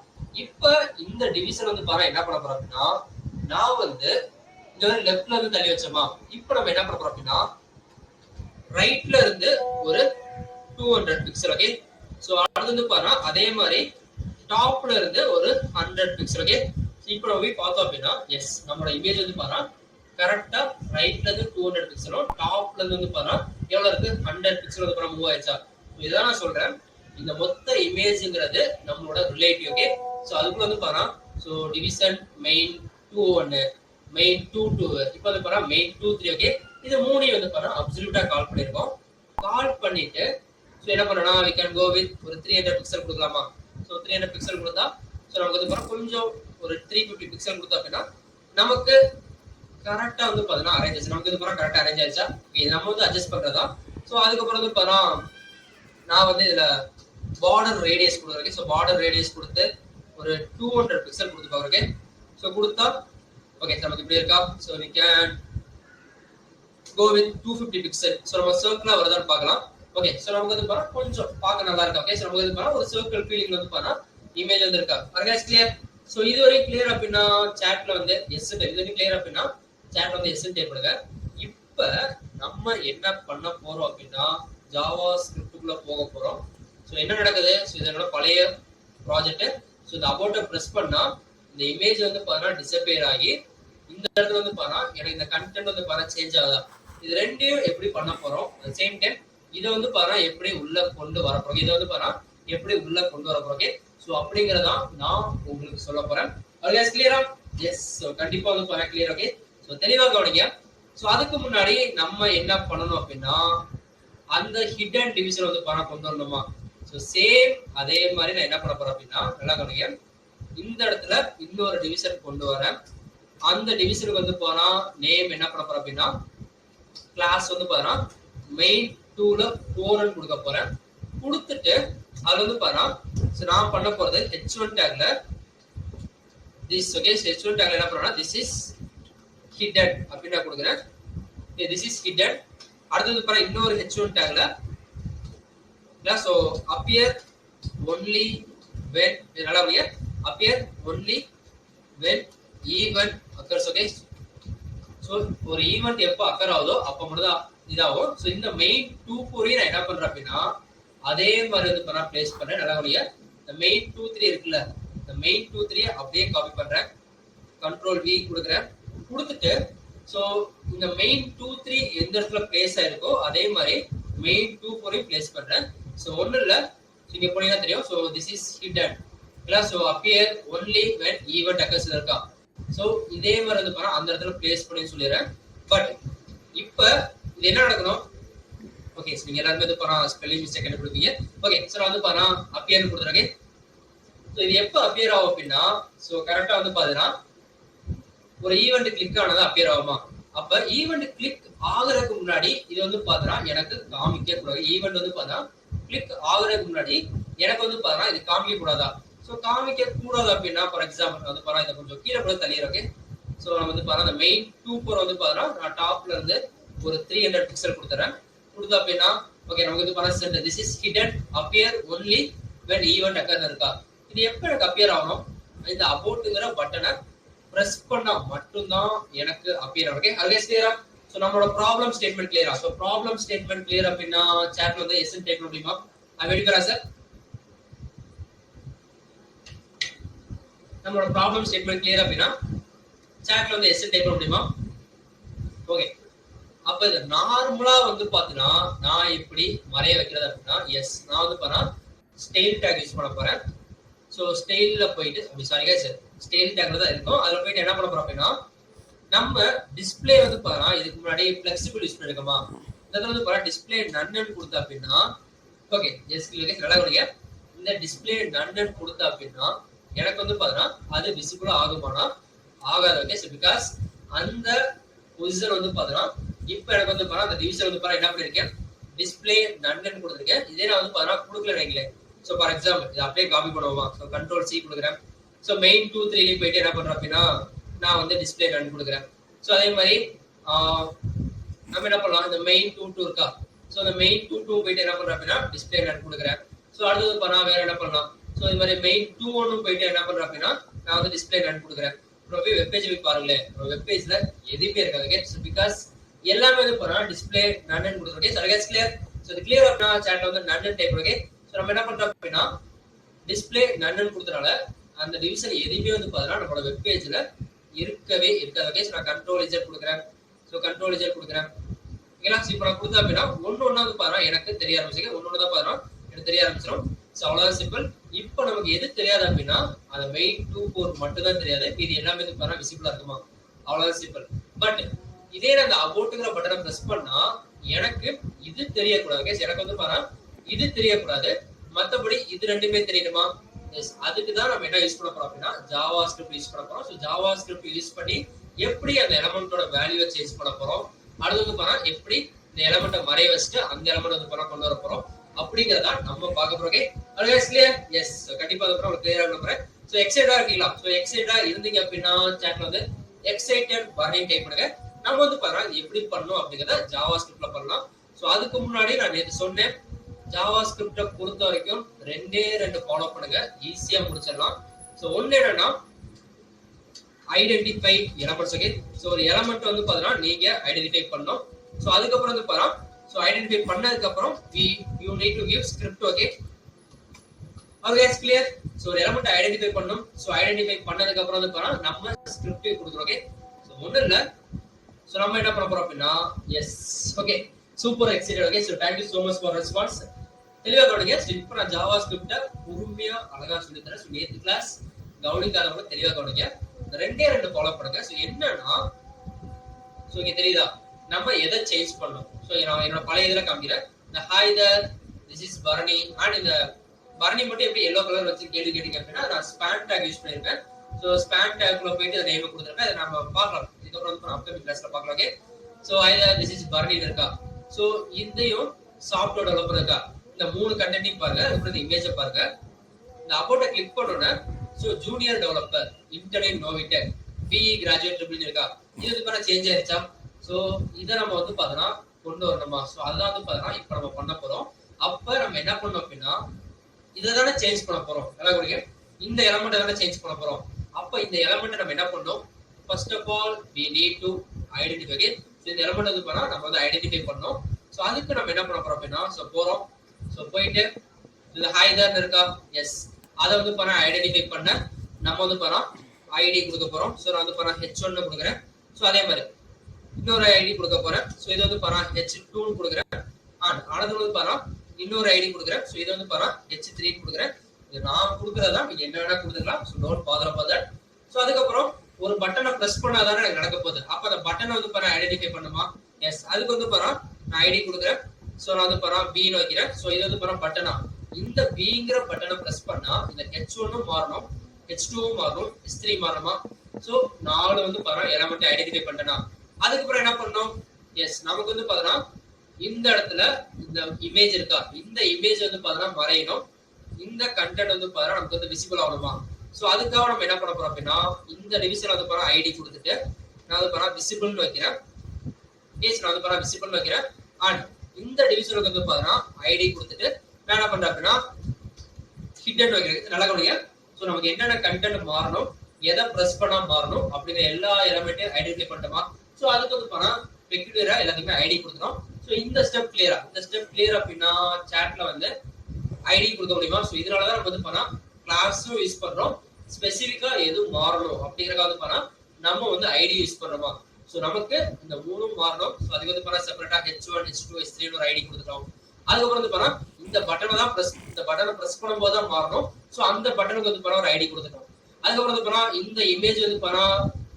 இப்போ இந்த டிவிஷன் வந்து பார்த்தா என்ன பண்ண போறோம் அப்படின்னா நான் வந்து இங்க வந்து லெஃப்ட்ல இருந்து தள்ளி வச்சோமா. இப்போ நம்ம என்ன பண்ண போறோம் அப்படின்னா ரைட்ல இருந்து ஒரு 200 பிக்சல். ஓகே. ஸோ அடுத்து வந்து பாருங்க அதே மாதிரி டாப்ல இருந்து ஒரு 100 பிக்சல். ஓகே. இப்போ நம்ம போய் பார்த்தோம் அப்படின்னா எஸ் நம்மளோட இமேஜ் வந்து பாருங்க கரெக்டா ரைட்ல இருந்து 200 பிக்சலும் டாப்ல இருந்து வந்து பாருங்க எவ்வளவு இருக்கு 100 பிக்சல் வந்து பாருங்க மூவ் ஆயிடுச்சா. இதான் நான் சொல்றேன் இந்த மொத்த இமேஜ்ங்கிறது நம்மளோட ரிலேட்டிவ். ஓகே. ஸோ அதுக்குள்ள வந்து பாருங்க ஸோ டிவிஷன் மெயின் 2 1 மெயின் 2 2 இப்போ வந்து பாருங்க மெயின் 2 3. ஓகே. இது மூணையும் வந்து பாருங்க அப்சல்யூட்டா கால் பண்ணிருக்கோம். கால் பண்ணிட்டு ஸோ என்ன பண்ணனா we can go with ஒரு 300 பிக்சல் கொடுக்கலாமா. ஸோ 300 பிக்சல் கொடுத்தா ஸோ நமக்கு வந்து பாருங்க கொஞ்சம் ஒரு 350 பிக்சல் கொடுத்தா அப்படின்னா நமக்கு கரெக்டா வந்து பாத்தீங்கன்னா அரேஞ்ச் ஆச்சு. நமக்கு வந்து பாருங்க கரெக்டா அரேஞ்ச் ஆயிடுச்சா. இது நம்ம வந்து அட்ஜஸ்ட் பண்றதா. ஸோ அதுக்கப்புறம் வந்து பாருங்க நான் வந்து இதுல பார்டர் ரேடியஸ் கொடுக்குறேன். ஸோ பார்டர் ரேடியஸ் கொடுத்து ஒரு 200 பிக்சல் கொடுத்து பாக்குறேன். ஸோ கொடுத்தா ஓகே நமக்கு இப்படி இருக்கா. So we can go with 250 pixel. So நம்ம சர்க்கிளா வருதான்னு பார்க்கலாம். ஓகே. ஸோ நமக்கு வந்து பாருங்க கொஞ்சம் பார்க்க நல்லா இருக்கா. ஓகே. ஸோ நமக்கு வந்து பாருங்க ஒரு சர்க்கிள் ஃபீலிங் வந்து பாருங்க இமேஜ் வந்து இருக்கா. Organise clear. ஸோ இதுவரை கிளியர் அப்படின்னா சாட்ல வந்து எஸ் இதுவரை கிளியர் அப்படின்னா சாட்ல வந்து எஸ் டைப் பண்ணுங்க. இப்போ நம்ம என்ன பண்ண போறோம் அப்படின்னா ஜாவா ஸ்கிரிப்டுக்குள்ள போக போறோம். ஸோ என்ன நடக்குது ஸோ இது என்னோட பழைய ப்ராஜெக்ட். ஸோ இந்த அபவுட்டை ப்ரெஸ் பண்ணா இந்த இமேஜ் வந்து பாத்தீங்கன்னா டிசப்பியர் ஆகி இந்த இடத்துல வந்து பாத்தீங்கன்னா எனக்கு இந்த கண்டென்ட் வந்து பாத்தீங்கன்னா சேஞ்ச் ஆகுதா. இது ரெண்டையும் எப்படி பண்ண போறோம். அட் சேம் டைம் இதை வந்து பாத்தீங்கன்னா எப்படி உள்ள கொண்டு வர போறோம், இதை வந்து பாத்தீங்கன்னா எப்படி உள்ள கொண்டு வர போறோம். சோ அப்படிங்கறதான் நான் உங்களுக்கு சொல்ல போறேன். கிளியரா? எஸ். கண்டிப்பா வந்து பாருங்க கிளியர். ஓகே, சோ தெளிவா கவனிங்க. சோ அதுக்கு முன்னாடி நம்ம என்ன பண்ணணும் அப்படின்னா அந்த ஹிடன் டிவிஷன் வந்து பாருங்க கொண்டு வரணுமா. சோ சேம் அதே மாதிரி நான் என்ன பண்ண போறேன் அப்படின்னா நல்லா கவனிங்க. இந்த இடத்துல இன்னொரு டிவிஷன் கொண்டு வரேன். அந்த டிவிஷனுக்கு வந்து போனா நேம் என்ன பண்ண போறேன் அப்படின்னா கிளாஸ் வந்து பாருங்க மெயின் 2ல 4 கொடுக்க போறேன். கொடுத்துட்டு அது வந்து பாருங்க நான் பண்ண போறது h1 டாக்ல this. ஓகே, h1 டாக்ல என்ன பண்றேன்னா this is hidden அப்படி நான் கொடுக்கிறேன். this is hidden. அடுத்து பாருங்க இன்னொரு h1 டாக்ல so appear only when நல்லா வரியா appear only when event occurs. Okay, so ஒரு ஈவென்ட் எப்போ அக்கர் ஆகுதோ அப்ப மட்டும் தான் இதாகும். சோ இந்த மெயின் 2 4 நான் என்ன பண்றேன் அப்படின்னா அதே மாதிரி வந்து பண்ணா பிளேஸ் பண்றேன். நல்லா வரியா இந்த மெயின் 2 3 இருக்குல்ல, இந்த மெயின் 2 3 அப்படியே காப்பி பண்றேன். கண்ட்ரோல் V கொடுக்குறேன். கொடுத்துட்டு சோ இந்த மெயின் 2 3 எந்த இடத்துல பிளேஸ் ஆயிருக்கோ அதே மாதிரி மெயின் 2 4 பிளேஸ் பண்றேன். சோ ஒண்ணு இல்ல, நீங்க போனீங்கன்னா தெரியும். சோ திஸ் இஸ் ஹிடன் இல்ல. So appear only when event occurs இருக்கா. சோ இதே மாதிரி வந்து பாருங்க அந்த இடத்துல பிளேஸ் பண்ணி சொல்லிடுறேன். பட் இப்ப இது என்ன நடக்கணும்? ஓகே, நீங்க எல்லாரும் வந்து பாருங்க ஸ்பெல்லிங் மிஸ்டேக் கண்டுபிடிப்பீங்க. ஓகே, சோ வந்து பாருங்க அப்பியர் கொடுத்துறேன். சோ இது எப்ப அப்பியர் ஆகும் அப்படின்னா சோ கரெக்டா வந்து பாத்தீங்கன்னா ஒரு ஈவென்ட் கிளிக் ஆனது அப்பியர் ஆகுமா. அப்ப ஈவென்ட் கிளிக் ஆகுறதுக்கு முன்னாடி இது வந்து பாத்தீங்கன்னா எனக்கு காமிக்க கூடாது. ஈவென்ட் வந்து பாத்தீங்கன்னா கிளிக் ஆகுறதுக்கு முன்னாடி எனக்கு வந்து பாத்தீங்கன்னா இது காமிக்க கூடாதா. சோ காமிக்க கூடாது அப்படின்னா ஃபார் எக்ஸாம்பிள் வந்து பாருங்க இதை கொஞ்சம் கீழே கூட தள்ளிடுறேன். ஓகே, சோ நம்ம வந்து பாருங்க அந்த மெயின் 2 4 வந்து பாத்தீங்கன்னா நான் டாப்ல இருந்து ஒரு 300 பிக்சல் கொடுத்துறேன். கொடுத்தா அப்படின்னா ஓகே நமக்கு வந்து பாருங்க centre this is hidden appear only when event occurs இருக்கா. இது எப்ப எனக்கு அப்பியர் ஆகணும்? இந்த அபவுட்ங்கற பட்டனை பிரஸ் பண்ணா மட்டும் தான் எனக்கு அப்பியர் ஆகும். ஓகே, அதுவே கிளியரா? சோ நம்மளோட ப்ராப்ளம் ஸ்டேட்மென்ட் கிளியரா? சோ ப்ராப்ளம் ஸ்டேட்மென்ட் கிளியர் அப்படின்னா சாட்ல வந்து எஸ்என் டைப் பண்ண முடியுமா? அது வெடிக்கிறா சார்? நம்மளோட ப்ராப்ளம் ஸ்டேட்மென்ட் கிளியர் அப்படின்னா சாட்ல வந்து எஸ்என் டைப் பண்ண முடியுமா? ஓகே, அப்ப இது நார்மலா வந்து பாத்தீங்கன்னா நான் எப்படி மறைய வைக்கிறது அப்படின்னா எஸ் நான் வந்து பாத்தீங்கன்னா ஸ்டைல் டேக் யூஸ் பண்ண போறேன். சோ ஸ்டைல்ல போயிட்டு சாரி गाइस ஸ்டைல் டேக்ல தான் இருக்கும். அதுல போயிட்டு என்ன பண்ண போறோம் அப்படின்னா நம்ம டிஸ்ப்ளே வந்து பாத்தீங்கன்னா இதுக்கு முன்னாடி ஃபிளெக்சிபிள் யூஸ் பண்ணிருக்கோமா. இதெல்லாம் வந்து பாத்தீங்கன்னா டிஸ்ப்ளே நன்னு கொடுத்தா அப்படின்னா ஓகே எஸ் கிளியர் நல்லா கவனிங்க. இந்த டிஸ்ப்ளே நன்னு கொடுத்தா அப்படின்னா எனக்கு வந்து பாத்தீங்கன்னா அது விசிபிளா ஆகுமானா ஆகாது. ஓகே, சோ பிகாஸ் அந்த பொசிஷன் வந்து பாத்தீங்கன்னா இப்போ எனக்கு வந்து பாத்தீங்கன்னா அந்த டிவிஷன் வந்து பாத்தீங்கன்னா என்ன பண்ணிருக்கேன் டிஸ்ப்ளே நன்னு கொடுத்திருக்கேன். இதே நான் வந்து பாத்தீங்கன்னா கொடுக்கல வைங்களேன். சோ ஃபார் எக்ஸாம்பிள் இதை அப்படியே காப்பி பண்ணுவோமா. சோ கண்ட்ரோல் சி கொடுக்குறேன். சோ மெயின் 2 3 போயிட்டு என்ன பண்றோம் அப்படின்னா நான் வந்து டிஸ்ப்ளே நன் கொடுக்குறேன். சோ அதே மாதிரி நம்ம என்ன பண்ணலாம் இந்த மெயின் 2 2 இருக்கா. சோ அந்த மெயின் 2 2 போயிட்டு என்ன பண்றோம் அப்படின்னா டிஸ்ப்ளே நன் கொடுக்குறேன். சோ அடுத்து பண்ணா வேற என்ன பண்ணலாம். சோ இந்த மாதிரி மெயின் 2 1 போயிட்டு என்ன பண்றோம் அப்படின்னா நான் வந்து டிஸ்ப்ளே நன் கொடுக்குறேன். அப்புறம் போய் வெப் பேஜ் போய் பாருங்களேன். வெப் பேஜ்ல எதுவுமே இருக்காது. சோ பிகாஸ் எல்லாமே வந்து பண்ணா டிஸ்ப்ளே நன்னு கொடுத்துருக்கேன். So guys clear? சோ இது கிளியர் அப்படின்னா சாட்ல வந்து நன்னு டைப் பண்ணுங்க. சோ நம்ம என்ன பண்றோம் அப்படின்னா டிஸ்ப்ளே நன்னு கொடுத்தனால அந்த டிவிஷன் எதுவுமே வந்து பாத்தீங்கன்னா நம்மளோட வெப் பேஜ்ல இருக்கவே இருக்காது. ஓகே, சோ நான் கண்ட்ரோல் இஜெட் கொடுக்குறேன். சோ கண்ட்ரோல் இஜெட் கொடுக்குறேன். ஓகேங்களா? சோ இப்போ நான் கொடுத்தா அப்படின்னா ஒண்ணு வந்து பாத்தீங்கன்னா எனக்கு தெரிய ஆரம்பிச்சிங்க. ஒண்ணு தான் பாத்தீங்கன்னா எனக்கு தெரிய ஆரம்பிச்சிடும். சோ அவ்வளவுதான் சிம்பிள். இப்போ நமக்கு எது தெரியாது அப்படின்னா அந்த மெயின் 2 4 மட்டும் தான் தெரியாது. இது எல்லாமே வந்து பாத்தீங்கன்னா விசிபிளா இருக்குமா. அவ்வளவுதான் சிம்பிள். பட் இதே அந்த அபவுட்ங்கற பட்டனை பிரஸ் பண்ணா எனக்கு இது தெரியக்கூடாது. ஓகே, எனக்கு வந்து பாத்தீங்கன்னா இது தெரியக்கூடாது. மத்தபடி இது ரெண்டுமே தெரியணுமா. எஸ், அதுக்கு தான் நம்ம என்ன யூஸ் பண்ண போறோம் அப்படின்னா ஜாவா ஸ்கிரிப்ட் யூஸ் பண்ண போறோம். சோ ஜாவா ஸ்கிரிப்ட் யூஸ் பண்ணி எப்படி அந்த எலிமெண்டோட வேல்யூவை சேஞ்ச் பண்ண போறோம். அடுத்து வந்து பாத்தீங்கன்னா எப்படி இந்த எலிமெண்ட்டை மறைய வச்சுட்டு அந்த எலிமெண்ட் வந்து பாத்தீங்கன்னா கொண்டு வர போறோம் அப்படிங்கறத நம்ம பார்க்க போறோம். ஓகே, அதுவே கிளியர்? எஸ், கண்டிப்பா அது அப்புறம் கிளியரா நம்புறேன். சோ எக்ஸைட்டடா இருக்கீங்களா? சோ எக்ஸைட்டடா இருந்தீங்க அப்படின்னா சாட்ல வந்து எக்ஸைட்டட் வர்னிங் டைப் பண்ணுங்க. நம்ம வந்து பாத்தீங்கன்னா எப்படி பண்ணணும் அப்படிங்கறத ஜாவா ஸ்கிரிப்ட்ல பண்ணலாம். சோ அதுக்கு முன்னாடி நான் நேத்து சொன்னேன் ஜாவா ஸ்கிரிப்ட பொறுத்த வரைக்கும் ரெண்டே ரெண்டு ஃபாலோ பண்ணுங்க, ஈஸியா முடிச்சிடலாம். சோ ஒன்னு என்னன்னா ஐடென்டிஃபை எலிமெண்ட்ஸ். ஓகே, சோ ஒரு எலிமெண்ட் வந்து பாத்தீங்கன்னா நீங்க ஐடென்டிஃபை பண்ணணும். சோ அதுக்கப்புறம் வந்து பாத்தீங்கன்னா சோ ஐடென்டிஃபை பண்ணதுக்கு அப்புறம் you need to give script. Okay, okay clear? So ஒரு எலிமெண்ட் ஐடென்டிஃபை பண்ணனும். சோ ஐடென்டிஃபை பண்ணதுக்கு அப்புறம் வந்து பாத்தீங்கன்னா நம்ம ஸ்கிரிப்ட் கொடுக்குறோம். ஓகே, சோ ஒண்ணு இல்ல. சோ நம்ம என்ன பண்ண போறோம் அப்படின்னா S okay super excited. Okay, so thank you so much for response. தெளிவாக கவனிங்க. ஸோ இப்போ நான் ஜாவா ஸ்கிரிப்டை பொறுமையா அழகா சொல்லி தரேன். ஸோ நேற்று கிளாஸ் கவனிக்காதவங்க தெளிவாக கவனிங்க. ரெண்டு ஃபாலோ பண்ணுங்க. ஸோ என்னன்னா, ஸோ இங்க தெரியுதா நம்ம எதை சேஞ்ச் பண்ணோம். ஸோ நான் என்னோட பழைய இதில் காமிக்கிறேன். இந்த hi there, this is Bharani. And இந்த பரணி மட்டும் எப்படி எல்லோ கலர் வச்சு கேள்வி கேட்டீங்க அப்படின்னா நான் ஸ்பேன் டேக் யூஸ் பண்ணியிருக்கேன். ஸோ ஸ்பேன் டேக்ல போயிட்டு அதை நேம் கொடுத்துருக்கேன். அதை நம்ம பார்க்கலாம். இதுக்கப்புறம் வந்து அப்கமிங் கிளாஸ்ல பார்க்கலாம். Okay, so hi there, this is Bharani இருக்கா. ஸோ இதையும் சாஃப்ட்வேர் டெவலப்பர் இருக்கா. இந்த 3 கண்டென்ட்டையும் பாருங்க. அப்புறம் இந்த இமேஜை பாருங்க. இந்த அபவுட்டை கிளிக் பண்ணோன்னே so junior developer, internet Novitech, BE graduate அப்படின்னு இருக்கா. இதுக்கான சேஞ்ச் ஆயிடுச்சா. ஸோ இதை நம்ம வந்து பார்த்தோன்னா கொண்டு வரணுமா. ஸோ அதான் வந்து பார்த்தோன்னா இப்போ நம்ம பண்ண போறோம். அப்ப நம்ம என்ன பண்ணோம் அப்படின்னா இதை தானே சேஞ்ச் பண்ண போறோம். நல்லா கொடுங்க. இந்த எலமெண்ட் தானே சேஞ்ச் பண்ண போறோம். அப்ப இந்த எலமெண்ட் நம்ம என்ன பண்ணோம். First of all we need to identify. So இந்த எலமெண்ட் வந்து பண்ணா நம்ம வந்து ஐடென்டிஃபை பண்ணோம். ஸோ அதுக்கு நம்ம என்ன பண்ண போறோம் அப்படின்னா ஸோ போறோம். ஸோ போயிட்டு இந்த ஹாய் தான் இருக்கா. எஸ், அதை வந்து பண்ண ஐடென்டிஃபை பண்ண நம்ம வந்து பண்ணா ஐடி கொடுக்க போறோம். ஸோ நான் வந்து பண்ண H1 கொடுக்குறேன். ஸோ அதே மாதிரி இன்னொரு ஐடி கொடுக்க போறேன். ஸோ இது வந்து பண்ணா H2 கொடுக்குறேன். அடுத்து வந்து பண்ணா இன்னொரு ஐடி கொடுக்குறேன். ஸோ இது வந்து பண்ணா H3 கொடுக்குறேன். இது நான் கொடுக்குறதா நீங்க என்ன வேணா கொடுத்துக்கலாம். So don't father about that. So அதுக்கப்புறம் ஒரு பட்டனை பிரஸ் பண்ணாதானே எனக்கு நடக்க போகுது. அப்ப அந்த பட்டனை வந்து பண்ண ஐடென்டிஃபை பண்ணுமா. எஸ், அதுக்கு வந்து பண்ணா நான் ஐடி கொடுக்குறேன். ஸோ நான் வந்து பண்ணா பின்னு வைக்கிறேன். ஸோ இது வந்து பண்ணா பட்டனா இந்த பிங்கிற பட்டனை பிரஸ் பண்ணா இந்த H1 மாறணும், H2 மாறணும், H3 மாறணுமா. ஸோ 4 வந்து பண்ணா எலமெண்ட் ஐடென்டிஃபை பண்ணனா அதுக்கப்புறம் என்ன பண்ணணும். எஸ், நமக்கு வந்து பார்த்தோன்னா இந்த இடத்துல இந்த இமேஜ் இருக்கா. இந்த இமேஜ் வந்து பார்த்தோன்னா மறையணும். இந்த கண்டென்ட் வந்து பார்த்தோன்னா நமக்கு வந்து விசிபிள் ஆகணுமா. ஸோ அதுக்காக நம்ம என்ன பண்ண போறோம் அப்படின்னா இந்த டிவிஷன் வந்து பார்த்தா ஐடி கொடுத்துட்டு நான் வந்து பார்த்தா விசிபிள்னு வைக்கிறேன். எஸ், நான் வந்து பார்த்தா விசிபிள்னு வைக்கிறேன். அண்ட் இந்த டிவிஷனுக்கு வந்து பார்த்தோன்னா ஐடி கொடுத்துட்டு நான் என்ன பண்றேன் அப்படின்னா ஹிடன் வைக்கிறேன். நல்லா கவனிங்க. ஸோ நமக்கு என்னென்ன கண்டென்ட் மாறணும், எதை ப்ரெஸ் பண்ணா மாறணும் அப்படிங்கிற எல்லா எலமெண்ட்டையும் ஐடென்டிஃபை பண்ணிட்டோமா. ஸோ அதுக்கு வந்து பண்ணா பெக்யூலரா எல்லாத்துக்குமே ஐடி கொடுத்துரும். ஸோ இந்த ஸ்டெப் கிளியர் அப்படின்னா சாட்ல வந்து ஐடி கொடுக்க முடியுமா. ஸோ இதனாலதான் நம்ம வந்து பண்ணா கிளாஸும் யூஸ் பண்றோம். ஸ்பெசிஃபிக்கா எது மாறணும் அப்படிங்கறத வந்து பண்ணா நம்ம வந்து ஐடி யூஸ் பண்றோமா. ஸோ நமக்கு இந்த 3 மாறணும். ஸோ அதுக்கு வந்து பண்ணா செப்பரேட்டா H1, H2, H3 ஒரு ஐடி கொடுத்துட்டோம். அதுக்கப்புறம் வந்து பண்ணா இந்த பட்டனை பிரஸ் பண்ணும்போது தான் மாறணும். ஸோ அந்த பட்டனுக்கு வந்து பண்ணா ஒரு ஐடி கொடுத்துட்டோம். அதுக்கப்புறம் வந்து பண்ணா இந்த இமேஜ் வந்து பண்ணா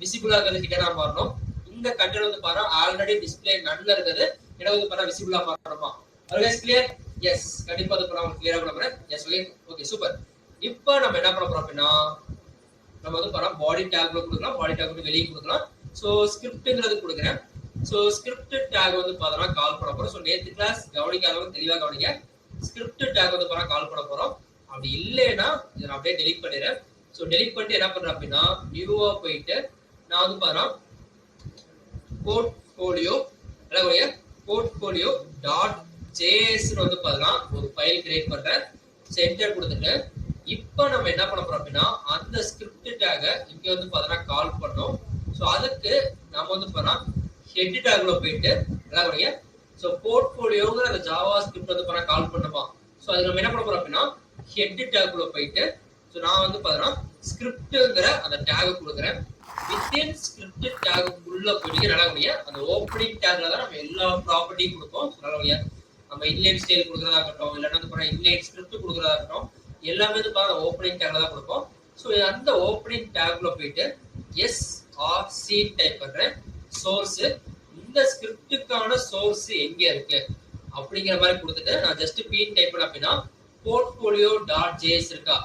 விசிபிளா இருக்கிறது ஹிடனா மாறணும். இந்த கண்டென்ட் வந்து பாரு ஆல்ரெடி டிஸ்ப்ளே நன்ல இருக்குது. எனக்கு வந்து பாரு விசிபிளா மாறணுமா. Always clear. எஸ், கண்டிப்பா அது பண்ண கிளியரா பண்ணறேன். S, okay super. இப்போ நம்ம என்ன பண்ண போறோம் அப்படின்னா நம்ம வந்து பாரு பாடி டேக்ல கொடுக்கலாம். பாடி டேக் வந்து வெளிய கொடுக்கலாம். சோ ஸ்கிரிப்ட்ங்கிறது கொடுக்குறேன். சோ ஸ்கிரிப்ட் டேக் வந்து பாத்தோம்னா கால் பண்ண போறோம். சோ நேத்து கிளாஸ் கவனிக்காதவங்க தெளிவா கவனிங்க. ஸ்கிரிப்ட் டேக் வந்து பாரு கால் பண்ண போறோம். அப்படி இல்லைன்னா இதை நான் அப்படியே டெலீட் பண்ணிடுறேன். சோ டெலீட் பண்ணிட்டு என்ன பண்றேன் அப்படின்னா நியூவா போயிட்டு நான் வந்து பாரு போர்ட்ஃபோலியோ டாட் ஜேஎஸ் வந்து பாத்தீங்கன்னா ஒரு ஃபைல் கிரியேட் பண்றேன். சென்டர் கொடுத்துட்டு இப்போ நம்ம என்ன பண்ண போறோம் அப்படின்னா அந்த ஸ்கிரிப்ட் டேக இங்க வந்து பாத்தீங்கன்னா கால் பண்ணோம். ஸோ அதுக்கு நம்ம வந்து பண்ணா ஹெட் டேக்ல போயிட்டு நல்லா பண்ணுங்க. ஸோ போர்ட்ஃபோலியோங்கிற அந்த ஜாவா ஸ்கிரிப்ட் வந்து பண்ணா கால் பண்ணுமா. ஸோ அதுக்கு நம்ம என்ன பண்ண போறோம் அப்படின்னா ஹெட் டேக்ல போயிட்டு ஸோ நான் வந்து பாத்தீங்கன்னா ஸ்கிரிப்ட்ங்கிற அந்த டேக் கொடுக்குறேன். வித்தின் ஸ்கிரிப்ட் டேக் உள்ள போயிட்டு நல்லா பண்ணுங்க. அந்த ஓப்பனிங் டேக்ல தான் நம்ம எல்லா ப்ராப்பர்ட்டியும் கொடுப்போம். நல்லா பண்ணுங்க. நம்ம இன்லைன் ஸ்டைல் கொடுக்குறதா இருக்கட்டும், இல்லைன்னா வந்து இன்லைன் ஸ்கிரிப்ட் கொடுக்குறதா இருக்கட்டும், எல்லாமே வந்து பாருங்க ஓப்பனிங் டேக்ல தான் கொடுப்போம். ஸோ அந்த ஓப்பனிங் டேக்ல போயிட்டு SRC டைப் பண்றேன். சோர்ஸ் இந்த ஸ்கிரிப்டுக்கான சோர்ஸ் எங்க இருக்கு அப்படிங்கிற மாதிரி கொடுத்துட்டு நான் ஜஸ்ட் பின் டைப் பண்ண அப்படின்னா போர்ட்ஃபோலியோ டாட் ஜேஎஸ் இருக்கா.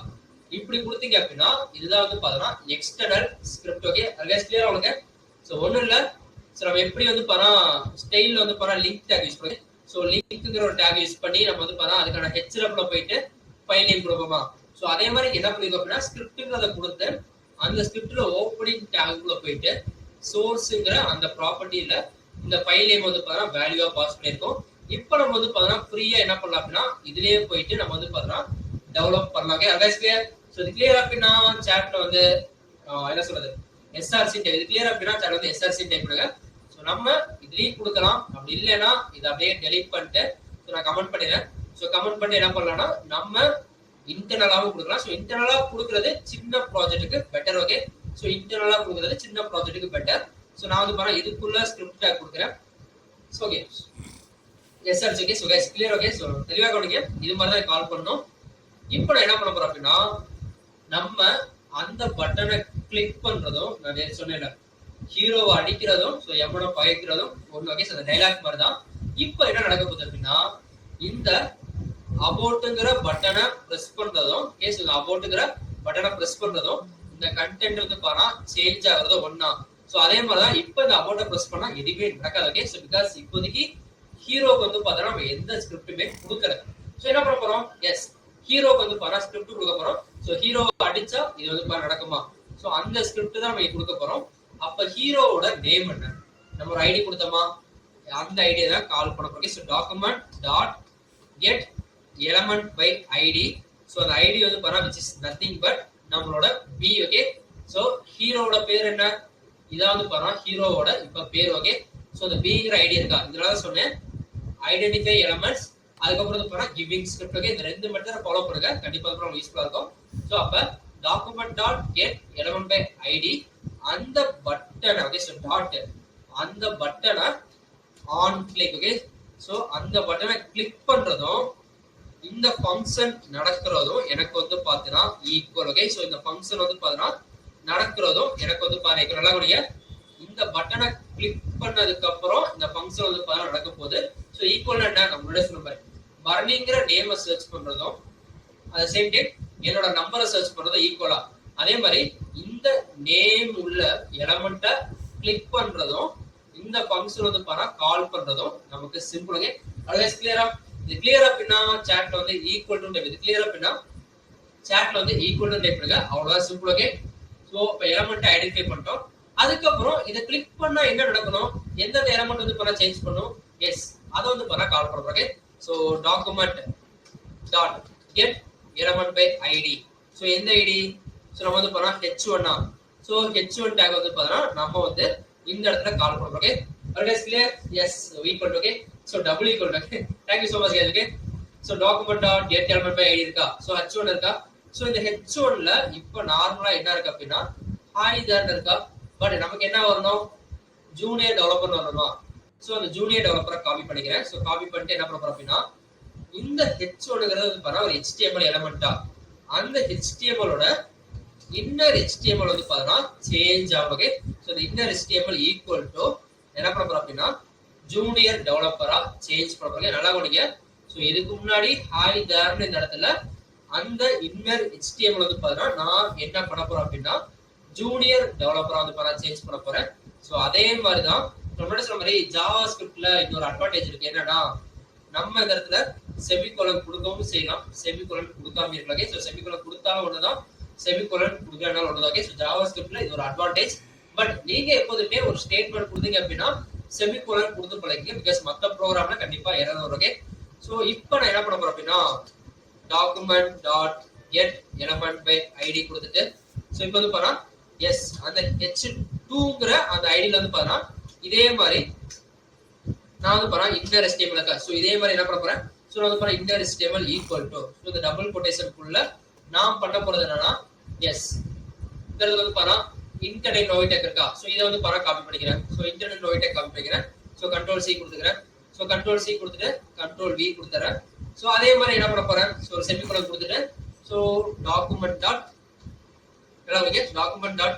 இப்படி கொடுத்தீங்க அப்படின்னா இதுதான் வந்து பாத்தீங்கன்னா எக்ஸ்டர்னல் ஸ்கிரிப்ட். ஓகே, அல்வேஸ் கிளியரா உங்களுக்கு. ஸோ ஒன்றும் இல்லை. ஸோ நம்ம எப்படி வந்து பாரா ஸ்டைல் வந்து பாரா லிங்க் டேக் யூஸ் பண்ணி ஸோ லிங்க்ங்கிற ஒரு டேக் யூஸ் பண்ணி நம்ம வந்து பாரா அதுக்கான ஹெச்ரப்ல போயிட்டு ஃபைல் நேம் கொடுப்போமா. ஸோ அதே மாதிரி என்ன பண்ணிருக்கோம் அப்படின்னா ஸ்கிரிப்ட்ங்கிறத கொடுத்து அந்த ஸ்கிரிப்ட்ல ஓப்பனிங் டேக்குள்ள போயிட்டு சோர்ஸுங்கிற அந்த ப்ராப்பர்ட்டியில இந்த ஃபைல் நேம் வந்து பாத்தீங்கன்னா வேல்யூவா பாஸ் பண்ணியிருக்கோம். இப்போ நம்ம வந்து பாத்தீங்கன்னா ஃப்ரீயா என்ன பண்ணலாம் அப்படின்னா இதுலயே போயிட்டு நம்ம வந்து பாத்தீங்கன்னா டெவலப் பண்ணலாம். Advice clear. ஸோ இது கிளியர் அப்படின்னா சாட்ல வந்து என்ன சொல்றது எஸ்ஆர்சி டைப். இது கிளியர் அப்படின்னா சாட் வந்து எஸ்ஆர்சி டைப் பண்ணுங்க. ஸோ நம்ம இதுலயும் கொடுக்கலாம். அப்படி இல்லைன்னா இதை அப்படியே டெலீட் பண்ணிட்டு ஸோ நான் கமெண்ட் பண்ணிடுறேன். ஸோ கமெண்ட் பண்ணிட்டு என்ன பண்ணலாம்னா நம்ம இன்டர்னலாவும் கொடுக்கலாம். ஸோ இன்டர்னலா கொடுக்குறது சின்ன ப்ராஜெக்ட்டுக்கு பெட்டர். ஓகே, ஸோ இன்டர்னலா கொடுக்குறது சின்ன ப்ராஜெக்ட்டுக்கு பெட்டர். ஸோ நான் வந்து பாருங்க இதுக்குள்ள ஸ்கிரிப்ட் டேக் கொடுக்குறேன். Okay, yes sir okay. So guys clear okay. So தெளிவாக கவனிங்க. இது மாதிரி தான் கால் பண்ணணும். இப்போ நான் என்ன பண்ண போறேன் அப்படின்னா நம்ம அந்த பட்டனை கிளிக் பண்றதும் நான் நேற்று சொன்னேன் ஹீரோவை அடிக்கிறதும் ஸோ எவனோ பகைக்கிறதும் ஒன்று ஓகே. அந்த டைலாக் மாதிரி தான் இப்போ என்ன நடக்க போகுது அப்படின்னா இந்த அபோட்டுங்கிற பட்டனை ப்ரெஸ் பண்றதும் ஓகே. ஸோ அபோட்டுங்கிற பட்டனை ப்ரெஸ் பண்றதும் இந்த கண்டென்ட் வந்து பாரா சேஞ்ச் ஆகுறதும் ஒன்னா. ஸோ அதே மாதிரி தான் இப்போ இந்த அபோட்டை ப்ரெஸ் பண்ணா எதுவுமே நடக்காது ஓகே. ஸோ பிகாஸ் இப்போதைக்கு ஹீரோக்கு வந்து பார்த்தோன்னா நம்ம எந்த ஸ்கிரிப்டுமே கொடுக்கல. ஸோ என்ன பண்ண போறோம்? எஸ் ஹீரோக்கு வந்து பாரா ஸ்கிரிப்ட் கொடுக்க போறோம். ஸோ ஹீரோவை அடிச்சா இது வந்து பாரா நடக்குமா? ஸோ அந்த ஸ்கிரிப்ட் தான் நம்ம கொடுக்க போறோம். அப்ப ஹீரோவோட நேம் என்ன? நம்ம ஒரு ஐடி கொடுத்தோமா? அந்த ஐடியா தான் கால் பண்ண போறோம். So document dot get element by ID. So அந்த ஐடி வந்து para which is nothing but நம்மளோட பி ஓகே. ஸோ ஹீரோவோட பேர் என்ன? இதான் வந்து பாரா ஹீரோவோட இப்ப பேர் ஓகே. ஸோ அந்த பிங்கிற ஐடி இருக்கா? இதனால சொன்னேன் ஐடென்டிஃபை எலமெண்ட்ஸ், அதுக்கப்புறம் வந்து பாரா கிவிங் ஸ்கிரிப்ட் ஓகே. இந்த ரெண்டு மெத்தட் ஃபாலோ பண்ணுங்க, கண்டிப்பா உங்களுக்கு யூஸ்ஃபுல்லா இருக்கும். ஸோ அப்ப document dot get element by ID அந்த பட்டனை ஓகே. ஸோ டாட் அந்த பட்டனை ஆன் கிளிக் ஓகே. ஸோ அந்த பட்டனை கிளிக் பண்றதும் இந்த ஃபங்க்ஷன் நடக்கிறதும் எனக்கு வந்து பாத்தீங்கன்னா ஈக்குவல் ஓகே. ஸோ இந்த ஃபங்க்ஷன் வந்து பாத்தீங்கன்னா நடக்கிறதும் எனக்கு வந்து பாருங்க நல்லா கூடிய இந்த பட்டனை கிளிக் பண்ணதுக்கு அப்புறம் இந்த ஃபங்க்ஷன் வந்து பாத்தீங்கன்னா நடக்க போகுது. ஸோ ஈக்குவல் என்ன நம்மளோட சொல்லுங்க பர்னிங்கிற நேமை சர்ச் பண்றதும் அட் சேம் டைம் என்னோட நம்பரை சர்ச் பண்றதும் ஈக்குவலா. அதே மாதிரி இந்த நேம் உள்ள எலமெண்ட்டை கிளிக் பண்றதும் இந்த ஃபங்க்ஷன் வந்து பாரா கால் பண்றதும் நமக்கு சிம்பிள் ஓகே. அட்வைஸ் கிளியரா? இது கிளியரா அப்படின்னா சாட்ல வந்து ஈக்குவல் டு டைப். இது கிளியரா அப்படின்னா சாட்ல வந்து ஈக்குவல் டு டைப் பண்ணுங்க. அவ்வளவுதான் சிம்பிள் ஓகே. ஸோ இப்போ எலமெண்ட்டை ஐடென்டிஃபை பண்ணிட்டோம். அதுக்கப்புறம் இதை கிளிக் பண்ணா என்ன நடக்கணும்? எந்தெந்த எலமெண்ட் வந்து பண்ண சேஞ்ச் பண்ணும்? எஸ் அதை வந்து பண்ண கால் பண்றோம் okay. So document dot get element by ID. So எந்த ஐடி? ஸோ நம்ம வந்து பண்ணா H1 ஸோ H1 டேக் வந்து பார்த்தோம்னா நம்ம வந்து இந்த இடத்துல கால் பண்றோம் okay. Clear? Yes equal okay. So double equal okay. Thank you so much okay. So document dot get element by ID இருக்கா? ஸோ H1 இருக்கா? ஸோ இந்த H1ல இப்போ நார்மலா என்ன இருக்கு அப்படின்னா ஹாய் தேர் இருக்கா. பட் நமக்கு என்ன வரணும்? ஜூனியர் டெவலப்பர் வரணுமா? ஸோ அந்த ஜூனியர் டெவலப்பரை காப்பி பண்ணிக்கிறேன். ஸோ காப்பி பண்ணிட்டு என்ன பண்ண போறோம் அப்படின்னா இந்த H1ங்கிறது வந்து பாத்தா ஒரு HTML எலமெண்டா அந்த HTML-ஓட இன்னர் HTML வந்து பாத்தா சேஞ்ச் ஆகும் ஓகே. ஸோ இந்த இன்னர் HTML ஈக்குவல் டு என்ன பண்ண போறோம் அப்படின்னா ஜூனியர் டெவலப்பரா சேஞ்ச் பண்ண போறோம். நல்லா கவனிங்க. ஸோ இதுக்கு முன்னாடி ஹாய் தேர்னு இந்த இடத்துல அந்த இன்னர் HTML வந்து பாத்தா நான் என்ன பண்ண போறேன் அப்படின்னா ஜூனியர் டெவலப்பரா வந்து பாத்தா சேஞ்ச் பண்ண போறேன். ஸோ அதே மாதிரி தான் நம்ம சொன்ன மாதிரி ஜாவா ஸ்கிரிப்ட்ல இன்னொரு அட்வான்டேஜ் இருக்கு. என்னன்னா நம்ம இந்த இடத்துல செமிகோலன் கொடுக்கவும் செய்யலாம், செமிகோலன் கொடுக்காம இருக்கலாம். ஸோ செமிகோலன் கொடுத்தாலும் ஒண்ணுதான், செமிகோலன் கொடுக்கறனால ஒண்ணுதான் ஓகே. ஸோ ஜாவா ஸ்கிரிப்ட்ல இது ஒரு அட்வான்டேஜ். பட் நீங்க எப்போதுமே ஒரு ஸ்டேட்மெண்ட் கொடுத்தீங்க அப்படின்னா செமிகோலன் கொடுத்து பழகிங்க. பிகாஸ் மற்ற ப்ரோக்ராம்ல கண்டிப்பா எரர் வரும் ஓகே. ஸோ இப்போ நான் என்ன பண்ண போறேன் அப்படின்னா document dot get element by ID கொடுத்துட்டு ஸோ இப்போ வந்து பாத்தா எஸ் அந்த H2ங்கிற அந்த ஐடியில வந்து பாத்தா இதே மாதிரி நான் வந்து பாரா இன்னர் HTML இருக்கா. ஸோ இதே மாதிரி என்ன பண்ண போறேன்? ஸோ நான் வந்து para inner HTML equal to so இந்த டபுள் கொட்டேஷனுக்குள்ள நான் பண்ண போறது என்னன்னா எஸ் இந்த இடத்துல வந்து பாரா இன்டர்நெட் நோவிடெக் இருக்கா. ஸோ இதை வந்து பாரா காப்பி பண்ணிக்கிறேன். ஸோ இன்டர்நெட் நோவிடெக் காப்பி பண்ணிக்கிறேன். ஸோ கண்ட்ரோல் C கொடுத்துக்கிறேன். ஸோ கண்ட்ரோல் C கொடுத்துட்டு கண்ட்ரோல் V கொடுத்துறேன். ஸோ அதே மாதிரி என்ன பண்ண போறேன்? ஸோ ஒரு செமிகோலன் கொடுத்துட்டு so document dot document dot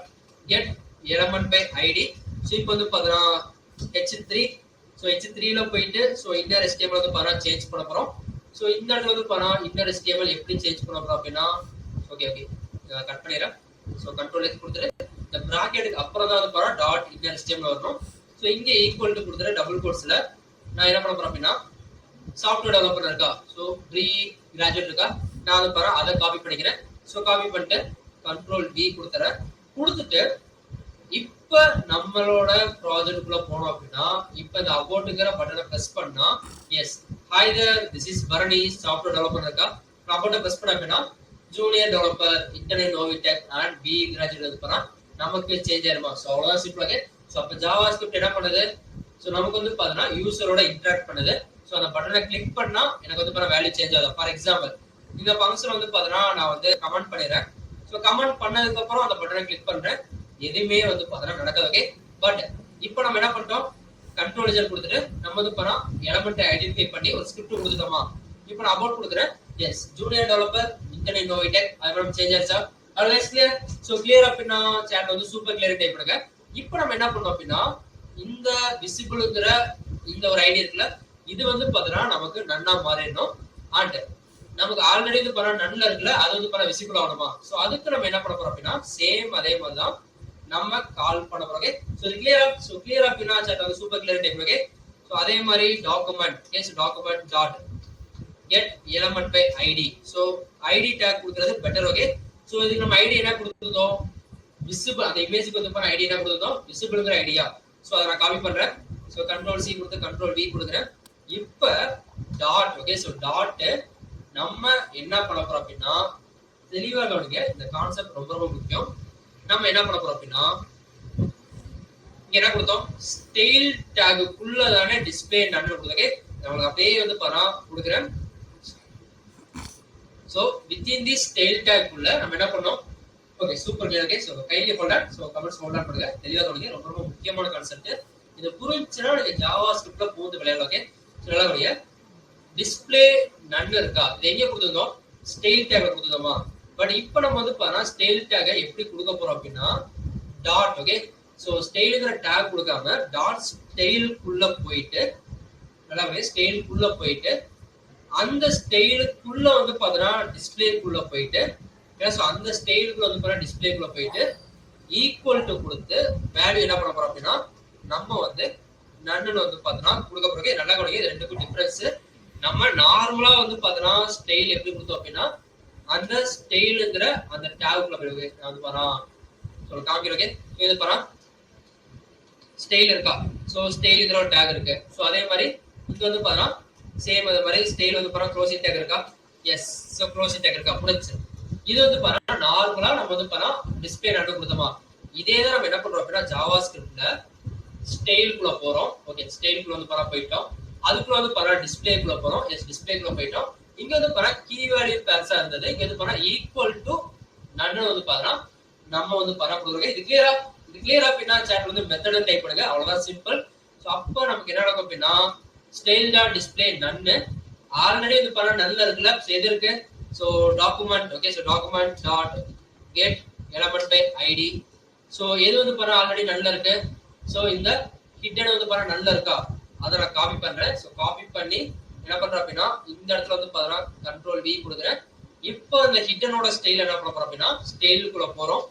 get element by ID. So இப்போ வந்து பார்த்தீங்கன்னா H3 ஸோ H3ல போயிட்டு ஸோ இன்னர் HTML வந்து பார்த்தா சேஞ்ச் பண்ண போறோம். ஸோ இந்த இடத்துல வந்து பார்த்தா இன்னர் HTML எப்படி சேஞ்ச் பண்ண போறோம் அப்படின்னா ஓகே கட் பண்ணிடுறேன். ஸோ கண்ட்ரோல் H கொடுத்துட்டு இந்த பிராக்கெட்டுக்கு அப்புறம் தான் வந்து பார்த்தா டாட் இன்னர் HTML வரணும். ஸோ இங்கே ஈக்குவல் டு கொடுத்துட்டு டபுள் கோட்ஸ்ல நான் என்ன பண்ண போறேன் அப்படின்னா சாஃப்ட்வேர் டெவலப்பர் இருக்கா. ஸோ ப்ரீ கிராஜுவேட் இருக்கா. நான் வந்து பார்த்தா அதை காப்பி பண்ணிக்கிறேன். ஸோ காப்பி பண்ணிட்டு கண்ட்ரோல் V கொடுத்துறேன். கொடுத்துட்டு இப்ப நம்மளோட ப்ராஜெக்ட்குள்ள போனோம் அப்படின்னா இப்ப இந்த அபோட்டுங்கிற பட்டனை பிரஸ் பண்ணா yes hi there this is Bharani software developer இருக்கா. அபோட்டை பிரஸ் பண்ண அப்படின்னா junior developer internet Novitech and B graduate பண்ணா நமக்கு சேஞ்ச் ஆயிருமா. ஸோ அவ்வளவுதான் சிம்பிளாக. ஸோ அப்ப ஜாவா ஸ்கிரிப்ட் என்ன பண்ணுது? ஸோ நமக்கு வந்து பாத்தீங்கன்னா யூசரோட இன்டராக்ட் பண்ணுது. ஸோ அந்த பட்டனை கிளிக் பண்ணா எனக்கு வந்து பண்ண வேல்யூ சேஞ்ச் ஆகுது. ஃபார் எக்ஸாம்பிள் இந்த ஃபங்க்ஷன் வந்து பாத்தீங்கன்னா நான் வந்து கமெண்ட் பண்ணிடுறேன். ஸோ கமெண்ட் பண்ணதுக்கு அப்புறம் அந்த பட்டனை கிளிக் பண்றேன், எதுவுமே வந்து பாத்தீங்கன்னா நடக்காது ஓகே. பட் இப்போ நம்ம என்ன பண்ணிட்டோம்? கண்ட்ரோல் Z கொடுத்துட்டு நம்ம வந்து பண்ணா எலிமெண்ட் ஐடென்டிஃபை பண்ணி ஒரு ஸ்கிரிப்ட் கொடுத்துட்டோமா. இப்போ நான் அபௌட் கொடுக்குறேன். As junior developer internet innovator அது சேஞ்ச் ஆச்சா. Always clear. சோ கிளியர் அப்படினா சாட் வந்து சூப்பர் கிளியர் டைப் பண்ணுங்க. இப்போ நம்ம என்ன பண்ணோம் அப்படின்னா இந்த விசிபிள்ங்கற இந்த ஒரு ஐடி இருக்குல இது வந்து பார்த்தா நமக்கு நன்னா மாறிடணும். அண்ட் நமக்கு ஆல்ரெடி இது பண்ண நன்ல இருக்குல அது வந்து பண்ண விசிபிள் ஆகணுமா. சோ அதுக்கு நம்ம என்ன பண்ண போறோம் அப்படின்னா சேம் அதே மாதிரி தான் நம்ம கால் பண்ண போறோம். ஓகே சோ இது கிளியரா. சோ கிளியர் அப்படினா சாட் வந்து super clear type. Okay so அதே மாதிரி document yes document dot get element by ID. So ID tag கொடுக்கிறது பெட்டர். ஓகே சோ இதுக்கு நம்ம ஐடி என்ன கொடுத்துட்டோம் விசிபிள் அந்த இமேஜ்க்கு வந்து பண்ண ஐடி என்ன கொடுத்துட்டோம் விசிபிள்ங்கற ஐடியா. சோ அத நான் காப்பி பண்றேன். சோ கண்ட்ரோல் சி கொடுத்து கண்ட்ரோல் வி கொடுக்கிறேன். இப்போ டாட் ஓகே சோ டாட் நம்ம என்ன பண்ண போறோம் அப்படின்னா தெளிவா கவனிங்க. இந்த கான்செப்ட் ரொம்ப ரொம்ப முக்கியம். நம்ம என்ன பண்ண போறோம் அப்படின்னா இங்க என்ன கொடுத்தோம் ஸ்டைல் டாக்குள்ள தானே டிஸ்ப்ளே நன்னு கொடுத்தோம். நமக்கு அப்படியே வந்து பாரா கொடுக்கிறேன். So within this style tag குள்ள நம்ம என்ன பண்ணோம் okay super clear. Okay so கையில ஃபோல்டர் சோ கமெண்ட்ஸ் ஃபோல்டர் பண்ணுங்க. தெளிவா கவனிங்க. ரொம்ப ரொம்ப முக்கியமான கான்செப்ட். இது புரிஞ்சுனா நீங்க ஜாவா ஸ்கிரிப்ட்ல போந்து விளையாடலாம். ஓகே சோ நல்லா கவனிங்க. டிஸ்ப்ளே நன் இருக்கா இது எங்க கொடுத்தோம் ஸ்டைல் டாக் கொடுத்தோமா. பட் இப்போ நம்ம வந்து பாத்தா ஸ்டைல் டாக எப்படி கொடுக்க போறோம் அப்படின்னா டாட் ஓகே சோ ஸ்டைல்ங்கற டாக் கொடுக்காம டாட் ஸ்டைலுக்குள்ள போயிட்டு நல்லாவே ஸ்டைலுக்குள்ள போயிட்டு அந்த ஸ்டைலுக்குள்ள வந்து பாத்தா டிஸ்ப்ளேக்குள்ள போயிட்டு சோ அந்த ஸ்டைலுக்குள்ள வந்து பாத்தா டிஸ்ப்ளேக்குள்ள போயிட்டு ஈக்குவல் டு கொடுத்து வேல்யூ என்ன பண்ண போறோம் அப்படின்னா நம்ம வந்து நன்னு வந்து பாத்தா கொடுக்க போறோம். நல்லா கவனிங்க. இது ரெண்டுக்கும் டிஃபரன்ஸ். நம்ம நார்மலா வந்து பாத்தா ஸ்டைல் எப்படி கொடுத்தோம் அப்படின்னா அந்த ஸ்டைல்ங்கற அந்த டாக்ல போய் வந்து பாரா சொல்ல காமிக்கிறேன். ஓகே இது பாரா ஸ்டைல் இருக்கா. சோ ஸ்டைல்ங்கற ஒரு டாக் இருக்கு. சோ அதே மாதிரி இங்க வந்து பாரா சேம் அதே மாதிரி ஸ்டைல் வந்து பாரா க்ளோசிங் டாக் இருக்கா. எஸ் சோ க்ளோசிங் டாக் இருக்கா புரிஞ்சு. இது வந்து பாரா நார்மலா நம்ம வந்து பாரா டிஸ்ப்ளே நடு கொடுத்தோமா. இதே தான் நம்ம என்ன பண்றோம் அப்படின்னா ஜாவா ஸ்கிரிப்ட்ல ஸ்டைலுக்குள்ள போறோம். ஓகே ஸ்டைலுக்குள்ள வந்து பாரா போய்ட்டோம். அதுக்குள்ள வந்து பாரா டிஸ்ப்ளேக்குள்ள போறோம். எஸ் டிஸ்ப்ளேக்குள்ள போய்ட்டோம். இங்க வந்து பாரா கீ வேல்யூ பேர்ஸா இருந்தது. இங்க வந்து பாரா ஈக்குவல் டு நன்னு வந்து பாரா நம்ம வந்து பாரா கொடுக்குறோம். இது கிளியரா. இது கிளியரா அப்படினா சாட் வந்து மெத்தட் டைப் பண்ணுங்க. அவ்வளவுதான் சிம்பிள். சோ அப்போ நமக்கு என்ன நடக்கும் அப்படினா ஸ்டைல் டாட் டிஸ்ப்ளே நன்னு ஆல்ரெடி வந்து பாரா நன்ல இருக்குல எது இருக்கு so document okay so document dot get element by ID. So எது வந்து பாரா ஆல்ரெடி நன்ல இருக்கு சோ இந்த ஹிடன் வந்து பாரா நன்ல இருக்கா அத நான் காப்பி பண்றேன். சோ காப்பி பண்ணி என்ன பண்றேன் அப்படினா இந்த இடத்துல வந்து பாத்தா கண்ட்ரோல் வி கொடுக்கிறேன். இப்போ இந்த ஹிடனோட ஸ்டைல் என்ன பண்ண போறோம் அப்படினா ஸ்டைலுக்குள்ள போறோம்.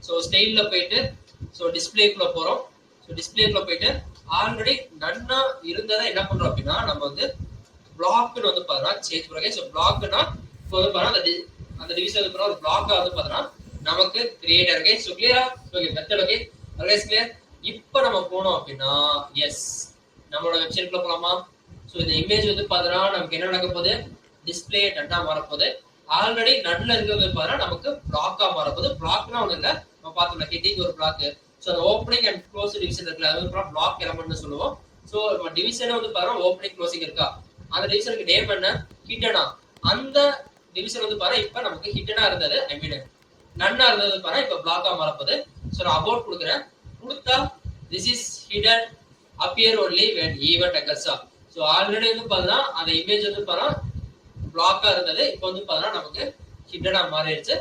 சோ ஸ்டைல்ல போயிட்டு சோ டிஸ்ப்ளேக்குள்ள போறோம். சோ டிஸ்ப்ளேக்குள்ள போயிட்டு ஆல்ரெடி நன்னா இருந்ததை என்ன பண்றோம் அப்படினா நம்ம வந்து பிளாக்னு வந்து பாத்தா சேஞ்ச் பண்றோம். சோ பிளாக்னா இப்போ வந்து பாத்தா அந்த டிவிஷன் வந்து ஒரு பிளாக்கா வந்து பாத்தா நமக்கு கிரியேட் ஆயிருக்கு. சோ கிளியரா. Okay method okay always clear. இப்போ நம்ம போறோம் அப்படினா எஸ் நம்மளோட வெப்சைட்க்குள்ள போலாமா. சோ இந்த இமேஜ் வந்து பாத்தா நமக்கு என்ன நடக்க போகுது டிஸ்ப்ளே நன்னா மாற போகுது. ஆல்ரெடி நன்ல இருக்கிறது பாத்தா நமக்கு பிளாக்கா மாற போகுது. பிளாக்னா ஒண்ணு இல்ல நம்ம பார்த்தோம்ல ஹெட்டிங் ஒரு பிளாக். சோ அந்த ஓபனிங் அண்ட் க்ளோஸ் டிவிஷன் இருக்குல அது வந்து பிளாக் எலிமெண்ட்னு சொல்லுவோம். சோ நம்ம டிவிஷனே வந்து பாத்தா ஓபனிங் க்ளோசிங் இருக்கா அந்த டிவிஷனுக்கு நேம் என்ன ஹிடனா. அந்த டிவிஷன் வந்து பாத்தா இப்போ நமக்கு ஹிடனா இருந்தது ஐ மீன் நன்னா இருந்தது பாத்தா இப்போ பிளாக்கா மாற போகுது. சோ நான் அபௌட் கொடுக்கிறேன். கொடுத்தா this is hidden appear only when event occurs. So already வந்து பாத்தா அந்த இமேஜ் வந்து பாத்தா பிளாக்கா இருந்தது. இப்போ வந்து பாத்தா நமக்கு ஹிடனா மாறிடுச்சு.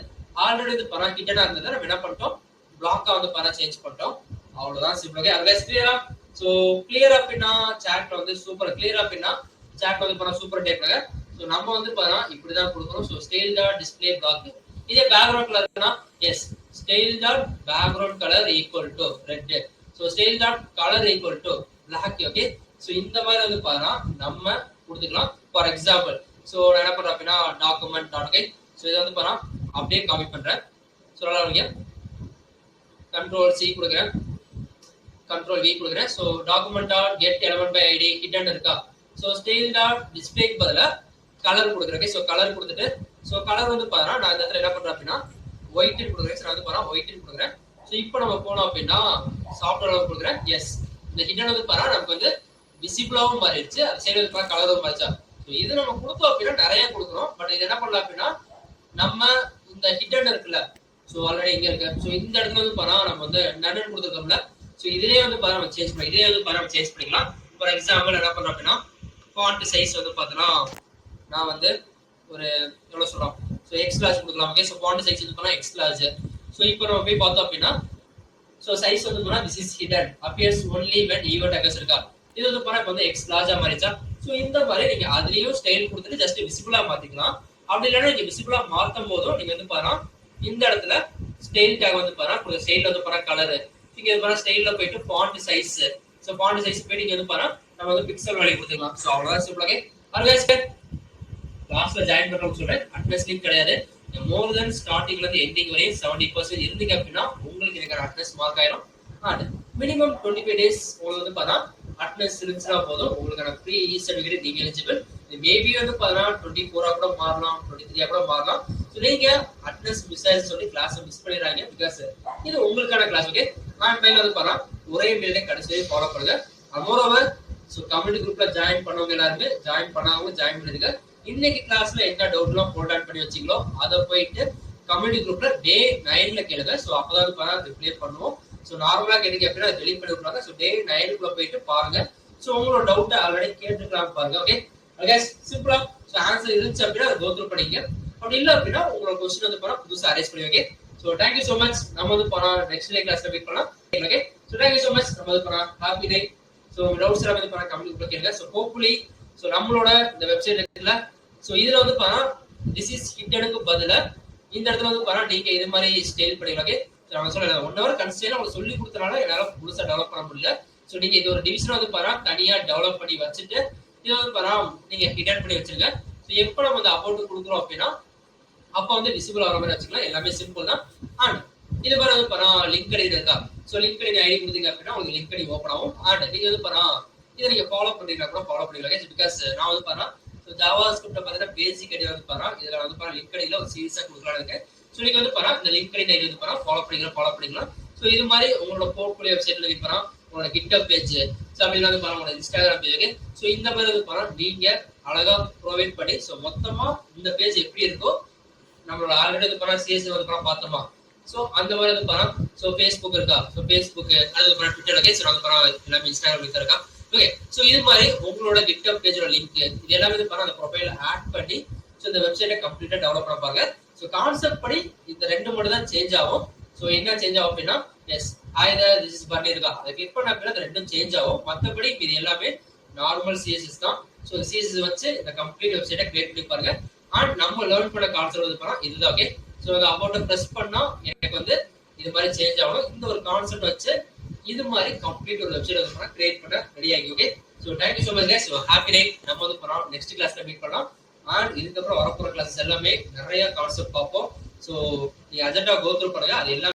ஆல்ரெடி வந்து பாத்தா ஹிடனா இருந்தது நம்ம என்ன பண்ணிட்டோம் பிளாக்கா வந்து பாத்தா சேஞ்ச் பண்ணிட்டோம். அவ்வளவுதான் சிம்பிள். ஓகே அட்வைஸ் கிளியரா. சோ கிளியர் அப்படினா சாட்ல வந்து சூப்பர் கிளியர் அப்படினா சாட்ல வந்து பாத்தா சூப்பர் டைப் பண்ணுங்க. சோ நம்ம வந்து பாத்தா இப்படி தான் கொடுக்கணும். So style dot display block இதே பேக்ரவுண்ட் கலர்னா yes style dot background colour equal to red. So style dot colour equal to black. Okay so இந்த மாதிரி வந்து பாத்தா நம்ம கொடுத்துக்கலாம். ஃபார் எக்ஸாம்பிள் சோ நான் என்ன பண்றேன் அப்படினா டாக்குமெண்ட் டாட் ஓகே சோ இத வந்து பாத்தா அப்படியே காப்பி பண்றேன். சோ நல்லா இருங்க. கண்ட்ரோல் சி கொடுக்கிறேன். கண்ட்ரோல் வி கொடுக்கிறேன். So document dot get element by ID hidden இருக்கா. சோ ஸ்டைல் டாட் டிஸ்ப்ளேக்கு பதிலா கலர் கொடுக்கிறேன். சோ கலர் கொடுத்துட்டு சோ கலர் வந்து பாத்தா நான் இந்த இடத்துல என்ன பண்றேன் அப்படினா ஒயிட் கொடுக்கிறேன். சோ நான் வந்து பாத்தா ஒயிட் கொடுக்கிறேன். சோ இப்போ நம்ம போனோம் அப்படினா சாஃப்ட்வேர் கொடுக்கிறேன். எஸ் இந்த ஹிடன் வந்து பாத்தா நமக்கு வந்து விசிபிளாவும் மாறிடுச்சு. அது சைடு வந்து பாத்தா கலரும் மாறிச்சா. சோ இது நம்ம கொடுத்தோம் அப்படினா நிறைய கொடுக்கிறோம். பட் இது என்ன பண்ணலாம் அப்படினா நம்ம இந்த ஹிடன் இருக்குல சோ ஆல்ரெடி இங்க இருக்கு. சோ இந்த இடத்துல வந்து பாத்தா நம்ம வந்து நன்னு கொடுத்துருக்கோம்ல. ஸோ இதுலயே வந்து பாருங்க நம்ம சேஞ்ச் பண்ணி இதுலயே வந்து பாருங்க நம்ம சேஞ்ச் பண்ணிக்கலாம். ஃபார் எக்ஸாம்பிள் என்ன பண்றோம் அப்படின்னா ஃபாண்ட் சைஸ் வந்து பார்த்தோன்னா நான் வந்து ஒரு எவ்வளோ சொல்கிறோம் ஸோ எக்ஸ் லார்ஜ் கொடுக்கலாம். ஓகே ஸோ ஃபாண்ட் சைஸ் வந்து பண்ணால் எக்ஸ் லார்ஜ். ஸோ இப்போ நம்ம போய் பார்த்தோம் அப்படின்னா ஸோ சைஸ் வந்து போனால் this is hidden appears only when event occurs இருக்கா. இது வந்து போனால் இப்போ வந்து எக்ஸ் லார்ஜா மாறிச்சா. ஸோ இந்த மாதிரி நீங்கள் அதுலேயும் ஸ்டைல் கொடுத்துட்டு ஜஸ்ட் விசிபிளாக மாற்றிக்கலாம். அப்படி இல்லைன்னா நீங்கள் விசிபிளாக மாற்றும் போதும் நீங்கள் வந்து பாருங்க இந்த இடத்துல ஸ்டைல் டேக் வந்து பாருங்க ஸ்டைல் வந்து பாருங்க கலரு நீங்க இது பாருங்க ஸ்டைல்ல போயிட்டு font size. So font size போய் நீங்க வந்து பாருங்க நம்ம வந்து பிக்சல் வேல்யூ கொடுத்துக்கலாம். ஸோ அவ்வளோதான் சிம்பிளாக அருகாஸ்கர் கிளாஸ்ல ஜாயின் பண்றோம்னு சொல்றேன். அட்னஸ் லிங்க் கிடையாது. மோர் தென் ஸ்டார்டிங்ல இருந்து எண்டிங் வரையும் 70% இருந்தீங்க அப்படின்னா உங்களுக்கு எனக்கு அட்னஸ் மார்க் ஆயிரும். அண்ட் மினிமம் 25 டேஸ் உங்களுக்கு வந்து பார்த்தா அட்னஸ் இருந்துச்சுனா போதும் உங்களுக்கான ஃப்ரீ இ சர்டிஃபிகேட் நீங்க எலிஜிபிள். மேபி வந்து பார்த்தா 24 கூட மாறலாம் 23 கூட மாறலாம். ஸோ நீங்க அட்னஸ் மிஸ் ஆயிடுச்சு சொல்லி கிளாஸ் மிஸ் பண்ணிடுறாங்க. பிகாஸ் இது உங்களுக்கான கிளாஸ். ஓகே நான் மெயில் வந்து பார்த்தா ஒரே மெயிலே கடைசி வரை ஃபாலோ பண்ணுங்க. மோரோவர் ஸோ கம்யூனிட்டி குரூப்ல ஜாயின் பண்ணவங்க எல்லாருமே ஜாயின் பண்ணாதவங்க ஜாயின் பண்ணிருங்க. இன்னைக்கு கிளாஸ்ல என்ன டவுட்லாம் போல்ட் ஆன் பண்ணி வச்சிங்களோ அதை போயிட்டு கம்யூனிட்டி குரூப்ல டே 9ல கேளுங்க. ஸோ அப்பதான் ரிப்ளை பண்ணுவோம். ஸோ நார்மலா கேட்டீங்க அப்படின்னா டெலிட் பண்ணி விட்டுறாங்க. ஸோ டே 9க்குள்ள போயிட்டு பாருங்க. ஸோ உங்களோட டவுட்டை ஆல்ரெடி கேட்டுக்கலாம் பாருங்க. ஓகே ஓகே சிம்பிளா ஸோ ஆன்சர் இருந்துச்சு அப்படின்னா அதை கோத்ரூ பண்ணிக்க. அப்படி இல்லை அப்படின்னா உங்களோட கொஸ்டின் வந்து போனா புதுசாக அரேஞ்ச் பண்ணி okay. So thank you so much. நம்ம வந்து போனா நெக்ஸ்ட் டே கிளாஸ்ல மீட் பண்ணலாம். Okay so thank you so much. நம்ம வந்து போனா ஹாப்பி டே. ஸோ டவுட்ஸ் எல்லாம் வந்து போனா கம்யூனிட்டி குரூப்ல கேளுங்க. ஸோ ஹோப்ஃபுல்லி ஸோ நம்மளோட இந்த வெப்சைட் இருக்குல்ல ஸோ இதுல வந்து பாருங்க திஸ் இஸ் ஹிட்டனுக்கு பதில இந்த இடத்துல வந்து பாருங்க நீங்க இது மாதிரி ஸ்டைல் பண்ணிக்கலாம். நான் சொல்ல 1 hour கன்ஸ்டன்ட் உங்களுக்கு சொல்லி கொடுத்தனால என்னால முழுசா டெவலப் பண்ண முடியல. ஸோ நீங்க இது ஒரு டிவிஷன் வந்து பாருங்க தனியா டெவலப் பண்ணி வச்சுட்டு இது வந்து பாருங்க நீங்க ஹிடன் பண்ணி வச்சிருங்க. ஸோ எப்போ நம்ம வந்து அபவுட் கொடுக்குறோம் அப்படின்னா அப்போ வந்து விசிபிள் ஆகிற மாதிரி வச்சுக்கலாம். எல்லாமே சிம்பிள் தான். அண்ட் இது மாதிரி வந்து பாருங்க லிங்க் ஐடி இருக்கா. ஸோ லிங்க் ஐடி ஐடி கொடுத்தீங்க அப்படின்னா உங்களுக்கு லிங்க் ஐடி ஓப்பன் ஆகும். அண்ட் நீங்க வந்து பாருங்க இதை நீங்க ஃபாலோ பண்றீங்கன்னா கூட ஃபாலோ பண்ணிக்கலாம். பிகாஸ் நான் வந்து பாருங்க ஜாவா ஸ்கிரிப்ட்ல பார்த்தீங்கன்னா பேசிக் ஐடியா வந்து பாருங்க இதுல வந்து பாருங்க லிங்க் ஐடியில ஒரு சீரியஸா கொடுக்கலாம்னு இருக்கு. ஸோ நீங்க வந்து பாருங்க இந்த லிங்க் ஐடி வந்து பாருங்க ஃபாலோ பண்ணிக்கலாம். ஸோ இது மாதிரி உங்களோட போர்ட்ஃபோலியோ வெப்சைட்ல வந்து பாருங்க உங்களோட கிட்டப் பேஜ் ஸோ அப்படின்னு வந்து பாருங்க உங்களோட இன்ஸ்டாகிராம் பேஜ். ஸோ இந்த மாதிரி வந்து பாருங்க நீங்க அழகா ப்ரொவைட் பண்ணி ஸோ மொத்தமா இந்த பேஜ் எப்படி இருக்கோ நம்மளோட ஆல்ரெடி வந்து பாருங்க சிஎஸ்சி வந்து பாருங்க பார்த்தோமா. ஸோ அந்த மாதிரி வந்து பாருங்க ஸோ ஃபேஸ்புக் இருக்கா. ஸோ ஃபேஸ்புக் அது பாருங்க ட்விட்டர் இருக்கே. ஸோ வந்து பாருங்க எல்லாமே இன்ஸ்டாகிராம் இருக்கா. ஓகே ஸோ இது மாதிரி உங்களோட கிட்டப் பேஜோட லிங்க் இது எல்லாமே வந்து பாருங்க அந்த ப்ரொஃபைல ஆட் பண்ணி ஸோ இந்த வெப்சைட்டை கம்ப்ளீட்டா டெவலப் பண்ண பாருங்க. ஸோ கான்செப்ட் படி இந்த 2 மட்டும் தான் சேஞ்ச் ஆகும். ஸோ என்ன சேஞ்ச் ஆகும் அப்படின்னா எஸ் ஆயுதர் திஸ் இஸ் பண்ணி இருக்கா அதை கிளிக் பண்ண அப்படின்னா அது 2ம் சேஞ்ச் ஆகும். மற்றபடி இது எல்லாமே நார்மல் சிஎஸ்எஸ் தான். ஸோ சிஎஸ்எஸ் வச்சு இந்த கம்ப்ளீட் வெப்சைட்டை கிரியேட் பண்ணி பாருங்க. அண்ட் நம்ம லேர்ன் பண்ண கான்செப்ட் வந்து பாருங்க இதுதான். ஓகே ஸோ அந்த அபவுட் ப்ரெஸ் பண்ணா எனக்கு வந்து இது மாதிரி சேஞ்ச் ஆகணும். இந்த ஒரு கான்செப்ட் வச்சு இது மாதிரி கம்ப்ளீட் ஒரு வெப்சைட் வந்து கிரியேட் பண்ண ரெடி ஆகி. Okay so thank you so much guys. So happy day. நம்ம வந்து போறோம் நெக்ஸ்ட் கிளாஸ்ல மீட் பண்ணலாம். அண்ட் இதுக்கப்புறம் வரப்போற கிளாஸஸ் எல்லாமே நிறைய கான்செப்ட் பார்ப்போம். ஸோ நீங்க அஜெண்டா கோத்ரூ பண்ணுங்க. அது எல்லாமே